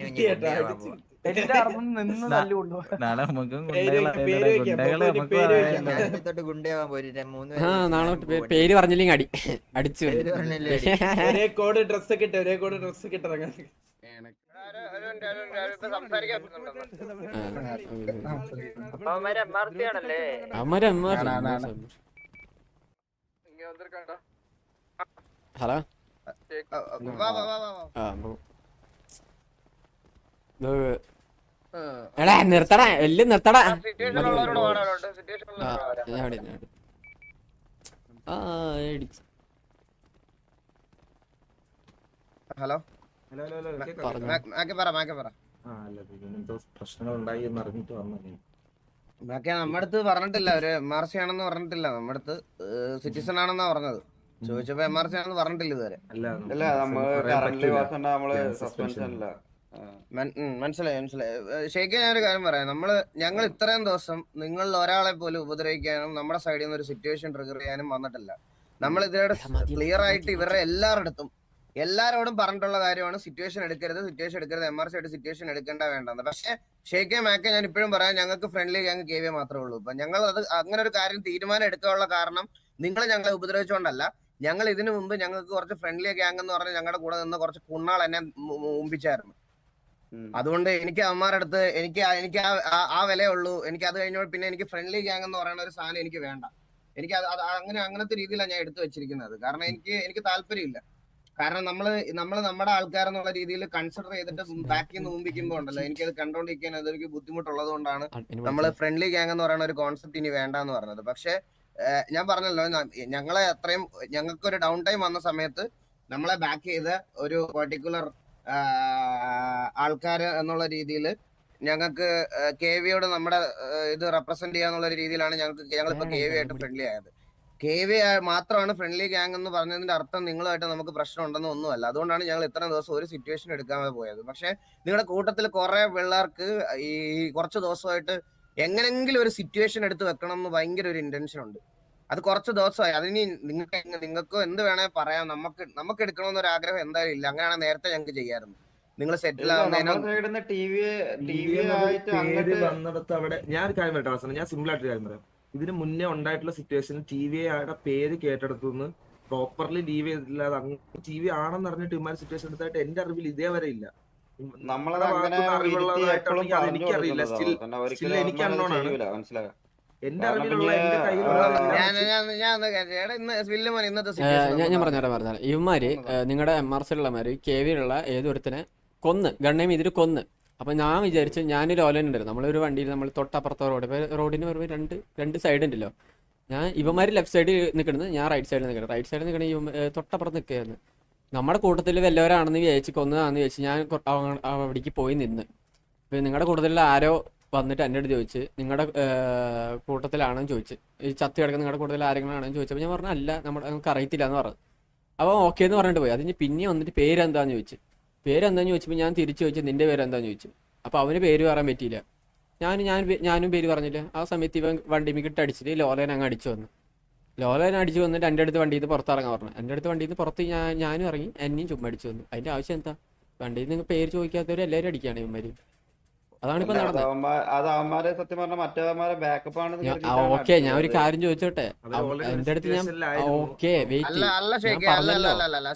നാളെ പേര് പറഞ്ഞില്ലെങ്കിൽ അടിച്ചു ഒരേ കോഡ് ഡ്രസ് ഒക്കെ ഇറങ്ങാൻ. ഹലോ എടാ നിർത്തടാ, എല്ലാം നിർത്തടാ. ഹലോ പറഞ്ഞു. മാക്കെ പറ പ്രശ്നങ്ങൾ ഉണ്ടായി എന്ന് അറിഞ്ഞിട്ട് വന്നു. മാക്കെ നമ്മുടെ അടുത്ത് പറഞ്ഞിട്ടില്ല, ഒരു MRC ആണെന്ന് പറഞ്ഞിട്ടില്ല. നമ്മുടെ അടുത്ത് സിറ്റിസൺ ആണെന്നാ പറഞ്ഞത്. ചോദിച്ചപ്പോ MRC ആണെന്ന് പറഞ്ഞിട്ടില്ല ഇതുവരെ. മനസ്സിലായി. ശരിക്കും ഞാനൊരു കാര്യം പറയാം, ഞങ്ങൾ ഇത്രയും ദിവസം നിങ്ങളിൽ ഒരാളെ പോലും ഉപദ്രവിക്കാനും നമ്മുടെ സൈഡിൽ നിന്ന് ഒരു സിറ്റുവേഷൻ ട്രിഗർ ചെയ്യാനും വന്നിട്ടില്ല. നമ്മൾ ഇതിലൂടെ ക്ലിയർ ആയിട്ട് ഇവരുടെ എല്ലാരോടും പറഞ്ഞിട്ടുള്ള കാര്യമാണ് സിറ്റുവേഷൻ എടുക്കരുത്, MRC ആയിട്ട് സിറ്റുവേഷൻ എടുക്കേണ്ട വേണ്ടെന്ന്. പക്ഷെ ഷേക്കെ മാക്കെ ഞാൻ ഇപ്പോഴും പറയാം, ഞങ്ങൾക്ക് ഫ്രണ്ട്ലി ഗ്യാങ് KV മാത്രമേ ഉള്ളൂ. ഇപ്പൊ ഞങ്ങൾ അത് അങ്ങനെ ഒരു കാര്യം തീരുമാനം എടുക്കാനുള്ള കാരണം നിങ്ങൾ ഞങ്ങളെ ഉപദ്രവിച്ചുകൊണ്ടല്ല. ഞങ്ങൾ ഇതിനു മുമ്പ് ഞങ്ങൾക്ക് കുറച്ച് ഫ്രണ്ട്ലി ഗ്യാങ് എന്ന് പറഞ്ഞാൽ ഞങ്ങളുടെ കൂടെ നിന്ന് കുറച്ച് കുണ്ണാൾ എന്നെ മുമ്പിച്ചായിരുന്നു. അതുകൊണ്ട് എനിക്ക് അവന്മാരുടെ അടുത്ത് എനിക്ക് ആ വിലയുള്ളൂ. എനിക്ക് അത് കഴിഞ്ഞ പിന്നെ എനിക്ക് ഫ്രണ്ട്ലി ഗ്യാങ് എന്ന് പറയുന്ന ഒരു സാധനം എനിക്ക് വേണ്ട. എനിക്ക് അങ്ങനത്തെ രീതിയിലാണ് ഞാൻ എടുത്തു വെച്ചിരിക്കുന്നത്. കാരണം എനിക്ക് താല്പര്യമില്ല. കാരണം നമ്മള് നമ്മുടെ ആൾക്കാരെന്നുള്ള രീതിയിൽ കൺസിഡർ ചെയ്തിട്ട് ബാക്കിൽ നിന്ന് മുമ്പിക്കുമ്പോ ഉണ്ടല്ലോ, എനിക്കത് കണ്ടോണ്ടിരിക്കാൻ അതൊരു ബുദ്ധിമുട്ടുള്ളത് കൊണ്ടാണ് നമ്മള് ഫ്രണ്ട്ലി ഗ്യാങ് എന്ന് പറയുന്ന ഒരു കോൺസെപ്റ്റ് ഇനി വേണ്ടെന്ന് പറഞ്ഞത്. പക്ഷെ ഞാൻ പറഞ്ഞല്ലോ, ഞങ്ങൾക്കൊരു ഡൗൺ ടൈം വന്ന സമയത്ത് നമ്മളെ ബാക്ക് ചെയ്ത ഒരു പെർട്ടിക്കുലർ ആൾക്കാര് എന്നുള്ള രീതിയിൽ ഞങ്ങൾക്ക് KVയോട് നമ്മുടെ ഇത് റെപ്രസെന്റ് ചെയ്യാന്നുള്ള രീതിയിലാണ് ഞങ്ങളിപ്പോ KV ആയിട്ട് ഫ്രണ്ട്ലി ആയത്. KV മാത്രമാണ് ഫ്രണ്ട്ലി ഗ്യാങ് എന്ന് പറഞ്ഞതിന്റെ അർത്ഥം നിങ്ങളുമായിട്ട് നമുക്ക് പ്രശ്നം ഉണ്ടെന്ന് ഒന്നുമല്ല. അതുകൊണ്ടാണ് ഞങ്ങൾ ഇത്രയും ദിവസം ഒരു സിറ്റുവേഷൻ എടുക്കാതെ പോയത്. പക്ഷെ നിങ്ങളുടെ കൂട്ടത്തിൽ കുറെ പിള്ളേർക്ക് ഈ കുറച്ച് ദിവസമായിട്ട് എങ്ങനെങ്കിലും ഒരു സിറ്റുവേഷൻ എടുത്ത് വെക്കണം എന്ന് ഭയങ്കര ഒരു ഇന്റൻഷൻ ഉണ്ട്. അത് കുറച്ച് ദിവസമായി. അതിന് നിങ്ങൾക്ക് എന്ത് വേണേ പറയാം, നമുക്ക് എടുക്കണമെന്നൊരു ആഗ്രഹം എന്തായാലും ഇല്ല. അങ്ങനെയാണ് നേരത്തെ ഞങ്ങൾക്ക് ചെയ്യാറുണ്ട്. നിങ്ങൾ സെറ്റിൽ വന്നിടത്ത് അവിടെ ഞാൻ ഒരു കാര്യം പറയട്ടെ, ഞാൻ സിമ്പിൾ ആയിട്ട് കാര്യം പറയാം. ഇതിന് മുന്നേ ഉണ്ടായിട്ടുള്ള സിറ്റുവേഷൻ TV ആയുടെ പേര് കേട്ടെടുത്തുനിന്ന് പ്രോപ്പർലി ലീവ് ചെയ്തിട്ടില്ലാതെ TV ആണെന്ന് അറിഞ്ഞിട്ട് ഇമാര് സിറ്റുവേഷൻ എടുത്തായിട്ട് എന്റെ അറിവിൽ ഇതേവരെ ഇല്ല. എനിക്കറിയില്ല, സ്റ്റിൽ എനിക്ക് അൺനോണാണ്. എന്റെ അറിവിലുള്ള എന്റെ ഞാൻ പറഞ്ഞുതരാം. ഇവന്മാര് നിങ്ങളുടെ MRCയിലുള്ളമാര് KVയിലുള്ള ഏതൊരുത്തനെ കൊന്ന് ഗണ്ണേം ഇതിൽ കൊന്ന്. അപ്പൊ ഞാൻ വിചാരിച്ചു, ഞാനൊരു ഓലൻ ഉണ്ടായിരുന്നു, നമ്മളൊരു വണ്ടിയിൽ നമ്മൾ തൊട്ടപ്പുറത്തെ റോഡിന് പറയുമ്പോൾ രണ്ട് സൈഡ് ഉണ്ടല്ലോ. ഇവന്മാര് ലെഫ്റ്റ് സൈഡിൽ നിൽക്കുന്നത്, ഞാൻ റൈറ്റ് സൈഡിൽ നിൽക്കുന്നത്. റൈറ്റ് സൈഡിൽ നിൽക്കണ തൊട്ടപ്പുറത്ത് നിൽക്കുകയായിരുന്നു. നമ്മുടെ കൂട്ടത്തിൽ വല്ലവരാണെന്ന് വിചാരിച്ച് കൊന്നതാണെന്ന് വിചാരിച്ച് ഞാൻ അവിടേക്ക് പോയി നിന്ന്. ഇപ്പൊ നിങ്ങളുടെ കൂട്ടത്തിൽ ആരോ വന്നിട്ട് എൻ്റെ അടുത്ത് ചോദിച്ച് നിങ്ങളുടെ കൂട്ടത്തിലാണെന്ന് ചോദിച്ച്, ഈ ചത്തി കിടക്കുന്ന നിങ്ങളുടെ കൂട്ടത്തിൽ ആരെങ്കിലും ആണെന്ന് ചോദിച്ചപ്പോൾ ഞാൻ പറഞ്ഞു അല്ല, നമുക്ക് അറിയത്തില്ല എന്ന് പറഞ്ഞു. അപ്പോൾ ഓക്കെ എന്ന് പറഞ്ഞിട്ട് പോയി. അതിന് പിന്നെ വന്നിട്ട് പേരെന്താന്ന് ചോദിച്ചു. പേരെന്താന്ന് ചോദിച്ചപ്പോൾ ഞാൻ തിരിച്ചു ചോദിച്ചു നിന്റെ പേരെന്താന്ന് ചോദിച്ചു. അപ്പോൾ അവന് പേര് പറയാൻ പറ്റിയില്ല. ഞാനും പേര് പറഞ്ഞില്ല. ആ സമയത്ത് ഇവൻ വണ്ടിമിക്കിട്ട് അടിച്ചിട്ട് ലോലൻ അങ്ങ് അടിച്ചു വന്നു. ലോലൻ അടിച്ചു വന്നിട്ട് എൻ്റെ അടുത്ത് വണ്ടിയിൽ നിന്ന് പുറത്തിറങ്ങാൻ പറഞ്ഞു. എൻ്റെ അടുത്ത് വണ്ടിയിൽ നിന്ന് പുറത്ത് ഞാനും ഇറങ്ങി, എന്നെയും ചുമ്മാ അടിച്ചു വന്നു. അതിൻ്റെ ആവശ്യം എന്താ? വണ്ടിയിൽ നിന്ന് പേര് ചോദിക്കാത്തവർ എല്ലാവരും അടിക്കുകയാണ് ഇവന്മാര്. അതാണ് ഇപ്പൊ നടന്നത്. ഓക്കെ, ഞാൻ ഒരു കാര്യം ചോദിച്ചോട്ടെ എന്റെ അടുത്ത്. ഞാൻ ഓക്കെ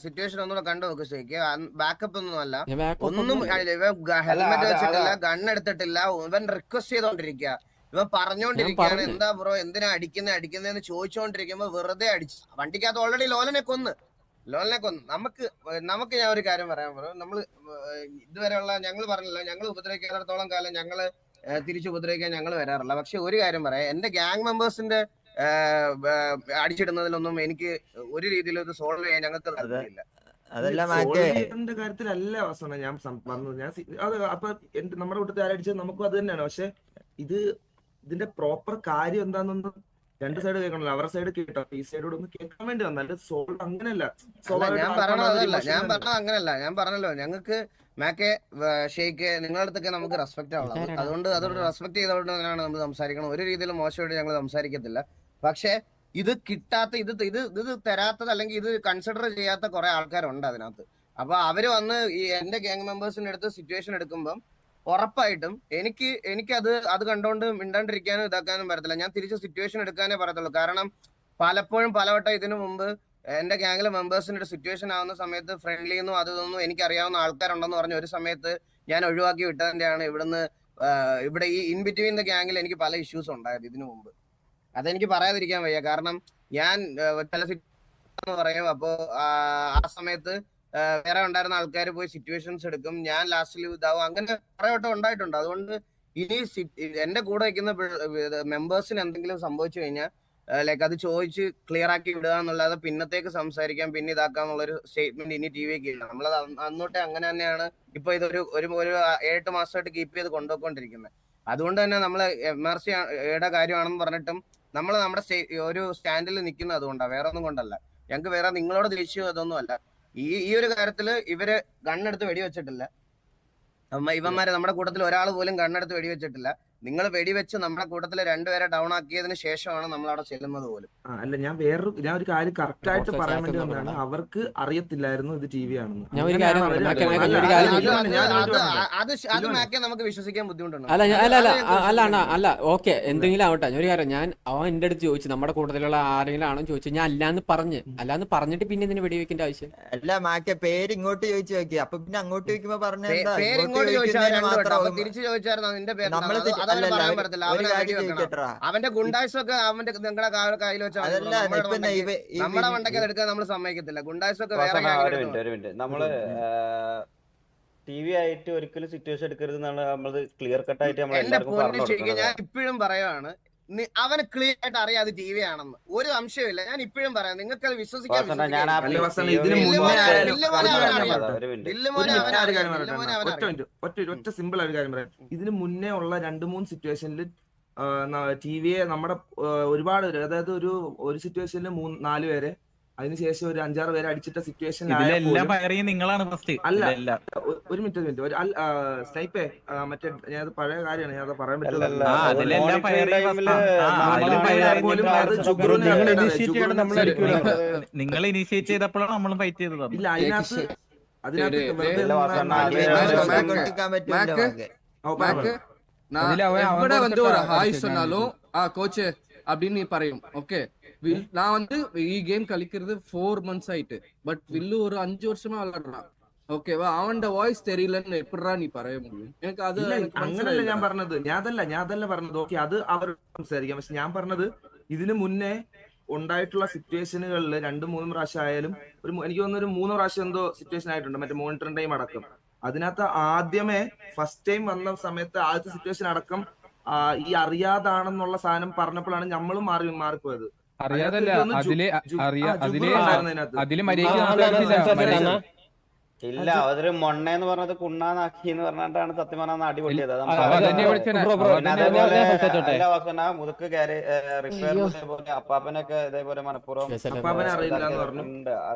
സിറ്റുവേഷൻ ഒന്നും കണ്ടു നോക്ക്. ബാക്കപ്പ് ഒന്നും അല്ല, ഒന്നും ഹെൽമെറ്റ് വെച്ചിട്ടില്ല, ഗണ്ണെടുത്തിട്ടില്ല. ഇവൻ റിക്വസ്റ്റ് ചെയ്തോണ്ടിരിക്കുക, ഇവൻ പറഞ്ഞോണ്ടിരിക്കുകയാണ് എന്താ ബ്രോ എന്തിനാ അടിക്കുന്നതെന്ന് ചോദിച്ചോണ്ടിരിക്കുമ്പോ വെറുതെ അടിച്ചു. വണ്ടിക്കകത്ത് ഓൾറെഡി ലോലനെ കൊന്ന്. നമുക്ക് ഞാൻ ഒരു കാര്യം പറയാൻ ബ്രോ, നമ്മള് ഇതുവരെയുള്ള ഞങ്ങൾ പറഞ്ഞില്ല, ഞങ്ങൾ ഉപദ്രവിക്കാത്തടത്തോളം കാലം ഞങ്ങള് തിരിച്ചു ഉപദ്രവിക്കാൻ ഞങ്ങൾ വരാറില്ല. പക്ഷെ ഒരു കാര്യം പറയാം, എന്റെ ഗ്യാങ് മെമ്പേഴ്സിന്റെ അടിച്ചിടുന്നതിലൊന്നും എനിക്ക് ഒരു രീതിയിലും ഇത് സോൾവ് ചെയ്യാൻ ഞങ്ങൾക്ക് താല്പര്യമില്ല. കാര്യത്തിലല്ല അവസാനം ഞാൻ വന്നത്. അത് അപ്പൊ നമ്മുടെ കൂട്ടത്തിൽ ആരടിച്ചത് നമുക്കും അത് തന്നെയാണ്. പക്ഷെ ഇതിന്റെ പ്രോപ്പർ കാര്യം എന്താണെന്നൊന്നും രണ്ട് സൈഡ് കേൾക്കണല്ലോ. അവരുടെ സൈഡ് കേട്ടോ, ഈ സൈഡോട് ഒന്ന് കേൾക്കാൻ വേണ്ടി വന്നല്ല. സോൾവ് അങ്ങനെയല്ല. ഞാൻ പറഞ്ഞത് ഞാൻ പറഞ്ഞല്ലോ, ഞങ്ങൾക്ക് മാക്കെ ഷെയ്ക്ക് നിങ്ങളുടെ അടുത്തൊക്കെ നമുക്ക് റെസ്പെക്ട് ആവുള്ളത്. അതുകൊണ്ട് അതോട് റെസ്പെക്ട് ചെയ്തോണ്ട് തന്നെയാണ് നമ്മൾ സംസാരിക്കണം. ഒരു രീതിയിലും മോശമായിട്ട് ഞങ്ങൾ സംസാരിക്കത്തില്ല. പക്ഷെ ഇത് കിട്ടാത്ത ഇത് തരാത്തത് അല്ലെങ്കിൽ ഇത് കൺസിഡർ ചെയ്യാത്ത കുറെ ആൾക്കാരുണ്ട് അതിനകത്ത്. അപ്പൊ അവര് വന്ന് ഈ എന്റെ ഗ്യാങ് മെമ്പേഴ്സിന്റെ അടുത്ത് സിറ്റുവേഷൻ എടുക്കുമ്പം ഉറപ്പായിട്ടും അത് കണ്ടോണ്ട് മിണ്ടാണ്ടിരിക്കാനും ഇതാക്കാനും പറ്റത്തില്ല. ഞാൻ തിരിച്ച് സിറ്റുവേഷൻ എടുക്കാനേ പറയത്തുള്ളൂ. കാരണം പലവട്ടം ഇതിനു മുമ്പ് എന്റെ ഗ്യാങ്ങിലെ മെമ്പേഴ്സിന്റെ ഒരു സിറ്റുവേഷൻ ആവുന്ന സമയത്ത് ഫ്രണ്ട്ലിന്നും അതൊന്നും എനിക്ക് അറിയാവുന്ന ആൾക്കാരുണ്ടെന്ന് പറഞ്ഞ ഒരു സമയത്ത് ഞാൻ ഒഴിവാക്കി വിട്ടതിന്റെയാണ് ഇവിടെ ഈ ഇൻ ബിറ്റ്വീൻ ദ ഗ്യാങ്ങിൽ എനിക്ക് പല ഇഷ്യൂസ് ഉണ്ടായത് ഇതിനു മുമ്പ്. അതെനിക്ക് പറയാതിരിക്കാൻ വയ്യ. കാരണം ഞാൻ ചില സിറ്റുവേഷൻ പറയും, അപ്പോ ആ സമയത്ത് വേറെ ഉണ്ടായിരുന്ന ആൾക്കാർ പോയി സിറ്റുവേഷൻസ് എടുക്കും, ഞാൻ ലാസ്റ്റിൽ ഇതാവും. അങ്ങനെ കുറെ വട്ടം ഉണ്ടായിട്ടുണ്ട്. അതുകൊണ്ട് ഇനി എന്റെ കൂടെ വയ്ക്കുന്ന മെമ്പേഴ്സിന് എന്തെങ്കിലും സംഭവിച്ചു കഴിഞ്ഞാൽ ലൈക്ക് അത് ചോദിച്ച് ക്ലിയർ ആക്കി വിടുക എന്നുള്ളത് പിന്നത്തേക്ക് സംസാരിക്കാം പിന്നെ ഇതാക്കാന്നുള്ളൊരു സ്റ്റേറ്റ്മെന്റ് ഇനി TV-ക്ക് ഇല്ല. നമ്മളത് അന്നോട്ടെ അങ്ങനെ തന്നെയാണ് ഇപ്പൊ ഇതൊരു ഒരു 7 മാസമായിട്ട് കീപ്പ് ചെയ്ത് കൊണ്ടുപോയിക്കൊണ്ടിരിക്കുന്നത്. അതുകൊണ്ട് തന്നെ നമ്മൾ MRCയുടെ കാര്യമാണെന്ന് പറഞ്ഞിട്ടും നമ്മൾ നമ്മുടെ ഒരു സ്റ്റാൻഡിൽ നിൽക്കുന്നത് അതുകൊണ്ടാണ്, വേറെ ഒന്നും കൊണ്ടല്ല. ഞങ്ങൾക്ക് വേറെ നിങ്ങളോട് ദേഷ്യം അതൊന്നും അല്ല. ഈ ഒരു കാര്യത്തില് ഇവര് ഗണ്ണെടുത്ത് വെടിവെച്ചിട്ടില്ല. ഇവന്മാരെ നമ്മുടെ കൂട്ടത്തിൽ ഒരാൾ പോലും ഗണ്ണെടുത്ത് വെടിവെച്ചിട്ടില്ല. നിങ്ങൾ വെടിവെച്ച് നമ്മുടെ കൂട്ടത്തിലെ 2 പേരെ ഡൗൺ ആക്കിയതിന് ശേഷമാണ് നമ്മൾ അവിടെ ചെല്ലുന്നത് പോലും. അല്ല ഞാൻ ഒരു കാര്യം കറക്റ്റ് ആയിട്ട് പറയാൻ വേണ്ടി വന്നതാണ്. അവർക്ക് അറിയത്തില്ലായിരുന്നു ഇത് TV ആണെന്ന്. അത് മാക്കെ നമുക്ക് വിശ്വസിക്കാൻ ബുദ്ധിമുട്ടുണ്ട്. അല്ല ഓക്കെ എന്തെങ്കിലും ആവട്ടെ. ഞാൻ ഒരു കാര്യം, അവൻ എന്റെ അടുത്ത് ചോദിച്ചു നമ്മുടെ കൂട്ടത്തിലുള്ള ആരെങ്കിലും ആണോ ചോദിച്ചു. ഞാൻ അല്ലാന്ന് പറഞ്ഞിട്ട് പിന്നെ ഇതിന് വെടിവെക്കേണ്ട ആവശ്യം അല്ല. മാക്കെ പേര് ഇങ്ങോട്ട് ചോദിച്ചു നോക്കി, അപ്പൊ പിന്നെ അങ്ങോട്ട് ചോദിക്കുമ്പോ പറഞ്ഞ തിരിച്ചു ചോദിച്ചായിരുന്നു നിന്റെ പേര്. അവന്റെ ഗുണ്ടായ്സൊക്കെ അവന്റെ നിങ്ങളുടെ കയ്യിൽ വെച്ചാൽ നമ്മുടെ വണ്ടൊക്കെ എടുക്കാൻ നമ്മൾ സമ്മതിക്കത്തില്ല. ഗുണ്ടായ്സൊക്കെ വേറെ നമ്മള് TV ആയിട്ട് ഒരിക്കലും സിറ്റുവേഷൻ എടുക്കരുത് എന്നാണ് നമ്മള് ക്ലിയർ കട്ട് ആയിട്ട് ഞാൻ ഇപ്പോഴും പറയുവാണ്, അവന് ക്ലിയർ ആയിട്ട് അറിയാം അത് TV ആണെന്ന്, ഒരു സംശയമില്ല. ഞാൻ ഇപ്പോഴും പറയാം, നിങ്ങൾക്ക് അത് വിശ്വസിക്കാൻ ഒറ്റ സിമ്പിൾ ആയ കാര്യം പറയാം. ഇതിന് മുന്നേ ഉള്ള 2-3 സിറ്റുവേഷനിൽ TV-യെ നമ്മുടെ ഒരുപാട് പേര്, അതായത് ഒരു സിറ്റുവേഷനിൽ 3-4 പേരെ, അതിനുശേഷം ഒരു 5-6 പേരെ അടിച്ചിട്ട സിറ്റുവേഷൻ നിങ്ങളാണ് അല്ല. ഒരു മിനിറ്റ് സ്നൈപ്പേ, മറ്റേ ഞാൻ പഴയ കാര്യമാണ്, ഞാൻ പറയാൻ പറ്റില്ല. നിങ്ങൾ ഇനിഷ്യേറ്റ് ചെയ്തപ്പോഴാണ് നമ്മൾ ഫൈറ്റ് ചെയ്തത്. ഇല്ല, അതിനകത്ത് எവിടെ வந்து ஒரு ஹாய் சொன்னாலும் கோச் அப்படின்னு நீ പറയും. ஓகே, நான் வந்து ഈ ഗെയിം കളിக்கிறது 4 months ആയിട്ട്, பட் வில்லு ஒரு 5 வருஷமா விளையாடுறான். ஓகேவா, அவனோட வாய்ஸ் தெரியலன்னு எப்படிடா நீ പറയ முடியும்? എനിക്ക് അത് അങ്ങനല്ല ഞാൻ പറഞ്ഞത്. ഞാൻ അതല്ല പറഞ്ഞത്. ഓക്കെ, അത് അവർ സംസാരിക്കാം. പക്ഷെ ഞാൻ പറഞ്ഞത് ഇതിനു മുന്നേ ഉണ്ടായിട്ടുള്ള സിറ്റുവേഷനുകളിൽ 2-3 പ്രാവശ്യം ആയാലും എനിക്ക് തോന്നുന്നു ഒരു 3 പ്രാവശ്യം എന്തോ സിറ്റുവേഷൻ ആയിട്ടുണ്ട്, മറ്റേ മോണിറ്ററിംഗ് ടൈം അടക്കം. അതിനകത്ത് ആദ്യമേ ഫസ്റ്റ് ടൈം വന്ന സമയത്ത് ആദ്യത്തെ സിറ്റുവേഷൻ അടക്കം ഈ അറിയാതാണെന്നുള്ള സാധനം പറഞ്ഞപ്പോഴാണ് നമ്മളും മാറിപ്പോയത്. ഇല്ല, അതൊരു മൊണ്ണേന്ന് പറഞ്ഞത് കുണ്ണാന്നാക്കി എന്ന് പറഞ്ഞിട്ടാണ് സത്യം പറഞ്ഞ അടി പൊട്ടിയത്. മുതുക്ക് കയറി റിപ്പയർ ഇതേപോലെ അപ്പാപ്പനൊക്കെ ഇതേപോലെ മനഃപൂർവ്വം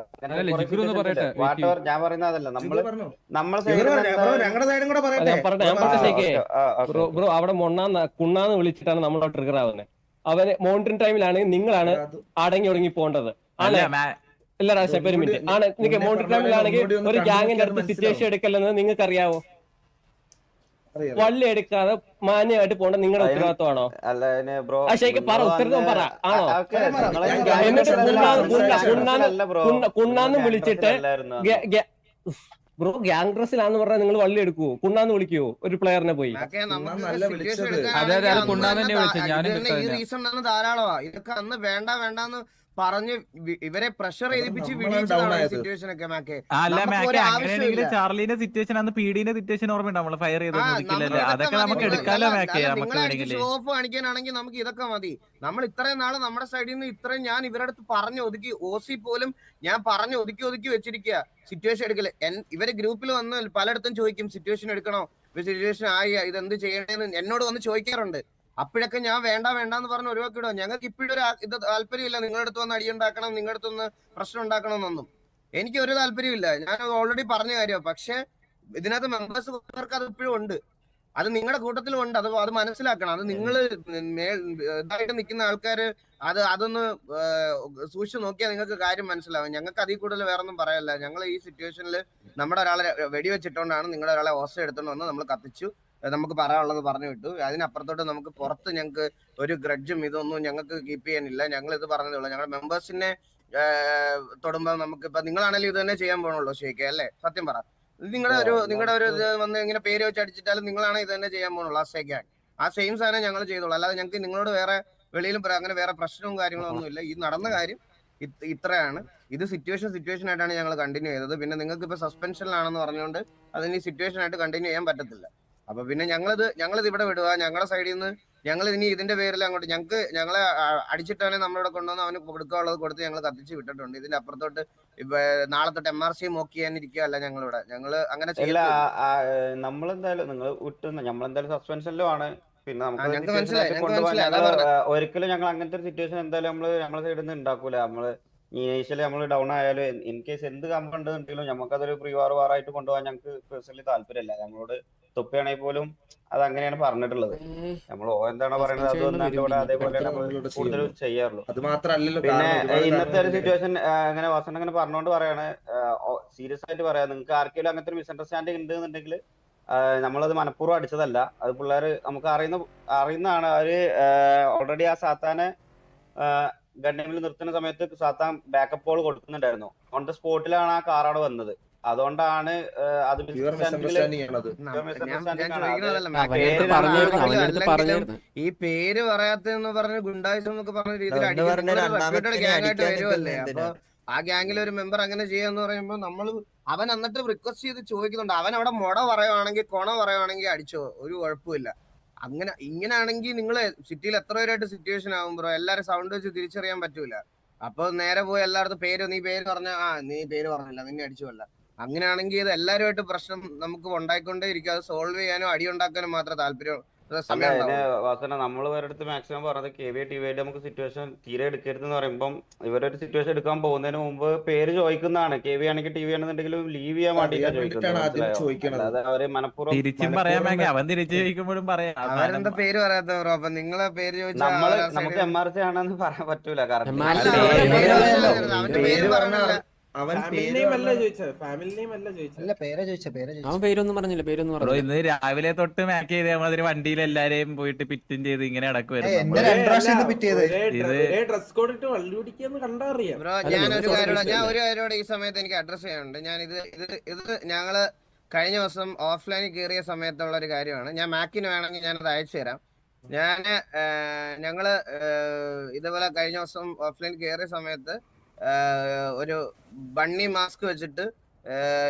ഞാൻ പറയുന്ന അതല്ല. ബ്രോ അവിടെ കുണ്ണാന്ന് വിളിച്ചിട്ടാണ് നമ്മൾ ട്രിഗർ ആവുന്നത്. അവന് മോണിറ്ററിംഗ് ടൈമിലാണ് നിങ്ങളാണ് അടങ്ങി ഒടുങ്ങി പോകേണ്ടത്. ഇല്ല രാശ ഒരു മിനിറ്റ് ആണ്. നിങ്ങൾക്ക് മോണിറ്ററിംഗ് ടൈമിലാണെങ്കിൽ ഒരു ഗ്യാങ്ങിന്റെ അടുത്ത് സിറ്റുവേഷൻ എടുക്കല്ലെന്ന് നിങ്ങൾക്ക് അറിയാവോ? വള്ളി എടുക്കാതെ മാന്യമായിട്ട് പോകേണ്ട നിങ്ങളുടെ ഉത്തരവാദിത്വമാണോ? ശരിക്കും പറ, ഉത്തരവാദിത്വം പറ. ആണോ? എന്നിട്ട് കുണ്ണാന്ന് വിളിച്ചിട്ട് ബ്രോ ഗ്യാങ് ഡ്രസ്സിലാന്ന് പറഞ്ഞാൽ നിങ്ങൾ വള്ളി എടുക്കുവോ? കുണ്ണാന്ന് വിളിക്കുവോ ഒരു പ്ലെയറിനെ പോയി? ധാരാളമാ. ഇതൊക്കെ അന്ന് വേണ്ടാന്ന് പറഞ്ഞ് ഇവരെ പ്രഷർ ചെയ്യിപ്പിച്ച് ചാർലിന്റെ സിറ്റുവേഷൻ അന്ന് പീഡിന്റെ സിറ്റുവേഷൻ ഓർമ്മയുണ്ട്. നമ്മള് ഫയർ അതൊക്കെ നമുക്ക് എടുക്കാലോ. ഓഫ് കാണിക്കാനാണെങ്കിൽ നമുക്ക് ഇതൊക്കെ മതി. നമ്മൾ ഇത്രയും നാള് നമ്മുടെ സൈഡിൽ നിന്ന് ഇത്രയും ഞാൻ ഇവരുടെ അടുത്ത് പറഞ്ഞു ഒതുക്കി, OC പോലും ഞാൻ പറഞ്ഞു ഒതുക്കി വെച്ചിരിക്കുക സിറ്റുവേഷൻ എടുക്കല്. ഇവര് ഗ്രൂപ്പിൽ വന്ന് പലയിടത്തും ചോദിക്കും സിറ്റുവേഷൻ എടുക്കണോ, സിറ്റുവേഷൻ ആയി ഇതെന്ത് ചെയ്യണേന്ന് എന്നോട് വന്ന് ചോദിക്കാറുണ്ട്. അപ്പോഴൊക്കെ ഞാൻ വേണ്ടാന്ന് പറഞ്ഞ് ഒഴിവാക്കിയിടുക. ഞങ്ങൾക്ക് ഇപ്പോഴും ഇത് താല്പര്യമില്ല നിങ്ങളുടെ അടുത്ത് വന്ന് അടിയുണ്ടാക്കണം, നിങ്ങളുടെ അടുത്തൊന്ന് പ്രശ്നം ഉണ്ടാക്കണം എന്നൊന്നും എനിക്ക് ഒരു താല്പര്യമില്ല. ഞാൻ ഓൾറെഡി പറഞ്ഞ കാര്യമാണ്. പക്ഷെ ഇതിനകത്ത് മെമ്പേഴ്സ് അത് ഇപ്പോഴും ഉണ്ട്. അത് നിങ്ങളുടെ കൂട്ടത്തിലും ഉണ്ട്. അത് മനസ്സിലാക്കണം. അത് നിങ്ങൾ ഇതായിട്ട് നിൽക്കുന്ന ആൾക്കാര് അതൊന്ന് സൂക്ഷിച്ചു നോക്കിയാൽ നിങ്ങൾക്ക് കാര്യം മനസ്സിലാവും. ഞങ്ങൾക്ക് അതിൽ കൂടുതൽ വേറെ ഒന്നും പറയല്ല. ഞങ്ങൾ ഈ സിറ്റുവേഷനിൽ നമ്മുടെ ഒരാളെ വെടിവെച്ചിട്ടുകൊണ്ടാണ് നിങ്ങളുടെ ഒരാളെ ഹോസ്റ്റൽ എടുത്തോണ്ട് വന്ന് നമ്മൾ കത്തിച്ചു. നമുക്ക് പറയാനുള്ളത് പറഞ്ഞു വിട്ടു. അതിനപ്പുറത്തോട്ട് നമുക്ക് പുറത്ത് ഞങ്ങൾക്ക് ഒരു ഗ്രഡ്ജും ഇതൊന്നും ഞങ്ങൾക്ക് കീപ്പ് ചെയ്യാനില്ല. ഞങ്ങൾ ഇത് പറഞ്ഞതേ ഉള്ളൂ. ഞങ്ങളുടെ മെമ്പേഴ്സിനെ തൊടുമ്പോൾ നമുക്ക് ഇപ്പൊ നിങ്ങളാണെങ്കിലും ഇത് തന്നെ ചെയ്യാൻ പോകണുള്ളൂ. ശരിക്കും അല്ലേ? സത്യം പറ. നിങ്ങളുടെ ഒരു ഇത് വന്ന് ഇങ്ങനെ പേര് വെച്ച് അടിച്ചിട്ടാലും നിങ്ങളാണ് ഇത് തന്നെ ചെയ്യാൻ പോകുന്നുള്ളൂ. ആ സെയിം സാധനം ഞങ്ങൾ ചെയ്തോളൂ. അല്ലാതെ ഞങ്ങൾക്ക് നിങ്ങളോട് വേറെ വെളിയിലും അങ്ങനെ വേറെ പ്രശ്നവും കാര്യങ്ങളും ഒന്നുമില്ല. ഈ നടന്ന കാര്യം ഇത്രയാണ്. ഇത് സിറ്റുവേഷൻ ആയിട്ടാണ് ഞങ്ങൾ കണ്ടിന്യൂ ചെയ്തത്. പിന്നെ നിങ്ങൾക്ക് ഇപ്പൊ സസ്പെൻഷനിലാണെന്ന് പറഞ്ഞുകൊണ്ട് അതിന് സിറ്റുവേഷൻ ആയിട്ട് കണ്ടിന്യൂ ചെയ്യാൻ പറ്റത്തില്ല. അപ്പൊ പിന്നെ ഞങ്ങളിത് ഇവിടെ വിടുക. ഞങ്ങളുടെ സൈഡിൽ നിന്ന് ഞങ്ങൾ ഇനി ഇതിന്റെ പേരിൽ അങ്ങോട്ട് ഞങ്ങളെ അടിച്ചിട്ടാണ് നമ്മളിവിടെ കൊണ്ടുവന്ന് അവന് കൊടുക്കാനുള്ളത് കൊടുത്ത് ഞങ്ങൾ കത്തിച്ച് വിട്ടിട്ടുണ്ട്. ഇതിന്റെ അപ്പുറത്തോട്ട് നാളെ തൊട്ട് MRC മോക്ക് ചെയ്യാനിരിക്കുകയല്ല ഞങ്ങളിവിടെ. ഞങ്ങള് അങ്ങനെ നമ്മളെന്തായാലും നിങ്ങൾ വിട്ടു, നമ്മളെന്തായാലും സസ്പെൻഷനിലും ആണ്. പിന്നെ ഞങ്ങൾക്ക് മനസ്സിലായി. ഒരിക്കലും ഞങ്ങൾ അങ്ങനത്തെ ഒരു സിറ്റുവേഷൻ എന്തായാലും നമ്മളെ സൈഡിൽ നിന്ന് ഉണ്ടാക്കൂല. നമ്മള് ഇനീഷ്യലി നമ്മൾ ഡൗൺ ആയാലും ഇൻ കേസ് എന്ത് കമ്പുണ്ടെന്നുണ്ടെങ്കിലും നമുക്കതൊരു പ്രീവാറായിട്ട് കൊണ്ടുപോകാൻ ഞങ്ങൾക്ക് പേഴ്സണലി താല്പര്യമില്ല. നമ്മളോട് തൊപ്പിയാണെങ്കിൽ പോലും അത് അങ്ങനെയാണ് പറഞ്ഞിട്ടുള്ളത്. നമ്മൾ എന്താണോ പറയുന്നത് അതൊന്നും അതേപോലെ കൂടുതൽ ചെയ്യാറുള്ളൂ. അത് മാത്രമല്ലല്ലോ, പിന്നെ ഇന്നത്തെ ഒരു സിറ്റുവേഷൻ അങ്ങനെ വാസൻ അങ്ങനെ പറഞ്ഞുകൊണ്ട് പറയാണ്, സീരിയസ് ആയിട്ട് പറയാം, നിങ്ങൾക്ക് ആർക്കെങ്കിലും അങ്ങനത്തെ ഒരു മിസ്അണ്ടർസ്റ്റാൻഡിങ് ഉണ്ടെന്നുണ്ടെങ്കിൽ നമ്മളത് മനഃപൂർവ്വം അടിച്ചതല്ല. അത് പിള്ളേർ നമുക്ക് അറിയുന്നതാണ്. അവര് ഓൾറെഡി ആ സാത്താനെ ഗണ്ണിൽ നിർത്തുന്ന സമയത്ത് സാത്താൻ ബാക്കപ്പ് കോൾ കൊടുക്കുന്നുണ്ടായിരുന്നു. ഓൺ ദ സ്പോട്ടിലാണ് ആ കാറാണ് വന്നത്. അതുകൊണ്ടാണ് അത് ഈ പേര് പറയാത്തെന്ന് പറഞ്ഞ ഗുണ്ടായിസം എന്നൊക്കെ പറഞ്ഞ രീതിയിൽ ഗ്യാങ്ങായിട്ട് വരുമല്ലേ. അപ്പൊ ആ ഗ്യാങ്ങിൽ ഒരു മെമ്പർ അങ്ങനെ ചെയ്യാന്ന് പറയുമ്പോ അവൻ എന്നിട്ട് റിക്വസ്റ്റ് ചെയ്ത് ചോദിക്കുന്നുണ്ട്. അവൻ അവിടെ കൊണ പറയുവാണെങ്കിൽ അടിച്ചോ, ഒരു കുഴപ്പമില്ല. ഇങ്ങനെയാണെങ്കിൽ നിങ്ങള് സിറ്റിയിൽ എത്ര പേരായിട്ട് സിറ്റുവേഷൻ ആകും ബ്രോ. എല്ലാരും സൗണ്ട് വെച്ച് തിരിച്ചറിയാൻ പറ്റൂല. അപ്പൊ നേരെ പോയി എല്ലായിടത്തും നീ പേര് പറഞ്ഞ നീ പേര് പറഞ്ഞില്ല, നിന്നെ അടിച്ചുവല്ല. അങ്ങനെയാണെങ്കിൽ ഇത് എല്ലാവരുമായിട്ട് പ്രശ്നം നമുക്ക് ഉണ്ടായിക്കൊണ്ടേ ഇരിക്കും. അത് സോൾവ് ചെയ്യാനോ അടി ഉണ്ടാക്കാനും മാത്രമേ താല്പര്യം. നമ്മൾ ഇവരടുത്ത് മാക്സിമം പറഞ്ഞത് KV TV നമുക്ക് സിറ്റുവേഷൻ തീരെ എടുക്കരുതെന്ന് പറയുമ്പോൾ ഇവരൊരു സിറ്റുവേഷൻ എടുക്കാൻ പോകുന്നതിന് മുമ്പ് പേര് ചോദിക്കുന്നതാണ്. KV ആണെങ്കിൽ TV ആണെന്നുണ്ടെങ്കിലും ലീവ് ചെയ്യാൻ വേണ്ടിയിട്ടാണ് ചോദിക്കുന്നത്. അവര് മനഃപൂർവ്വം അവരെന്താ പേര് പറയാത്ത ബ്രോ. അപ്പൊ നിങ്ങളെ പേര് ചോദിച്ചാൽ നമുക്ക് MRC ആണെന്ന് പറയാൻ പറ്റൂല. കാരണം അവന്റെ പേര് പറഞ്ഞല്ല. അവൻ പേരൊന്നും പറഞ്ഞില്ല. പേരൊന്നും പറഞ്ഞു. ഇന്ന് രാവിലെ തൊട്ട് മാക്ക് ചെയ്ത് നമ്മളൊരു വണ്ടിയിൽ എല്ലാരെയും പോയിട്ട് പിറ്റും ചെയ്ത് ഇങ്ങനെ നടക്കുവായിരുന്നു. ബ്രോ ഞാൻ ഒരു കാര്യോടെ ഈ സമയത്ത് എനിക്ക് അഡ്രസ് ചെയ്യാനുണ്ട്. ഞാൻ ഇത് ഞങ്ങള് കഴിഞ്ഞ ദിവസം ഓഫ്ലൈനിൽ കയറിയ സമയത്തുള്ള ഒരു കാര്യമാണ്. ഞാൻ മാക്കിന് വേണമെങ്കിൽ ഞാനത് അയച്ചു തരാം. ഞങ്ങള് ഇതേപോലെ കഴിഞ്ഞ ദിവസം ഓഫ്ലൈൻ കയറിയ സമയത്ത് ഒരു ബണ്ണി മാസ്ക് വെച്ചിട്ട്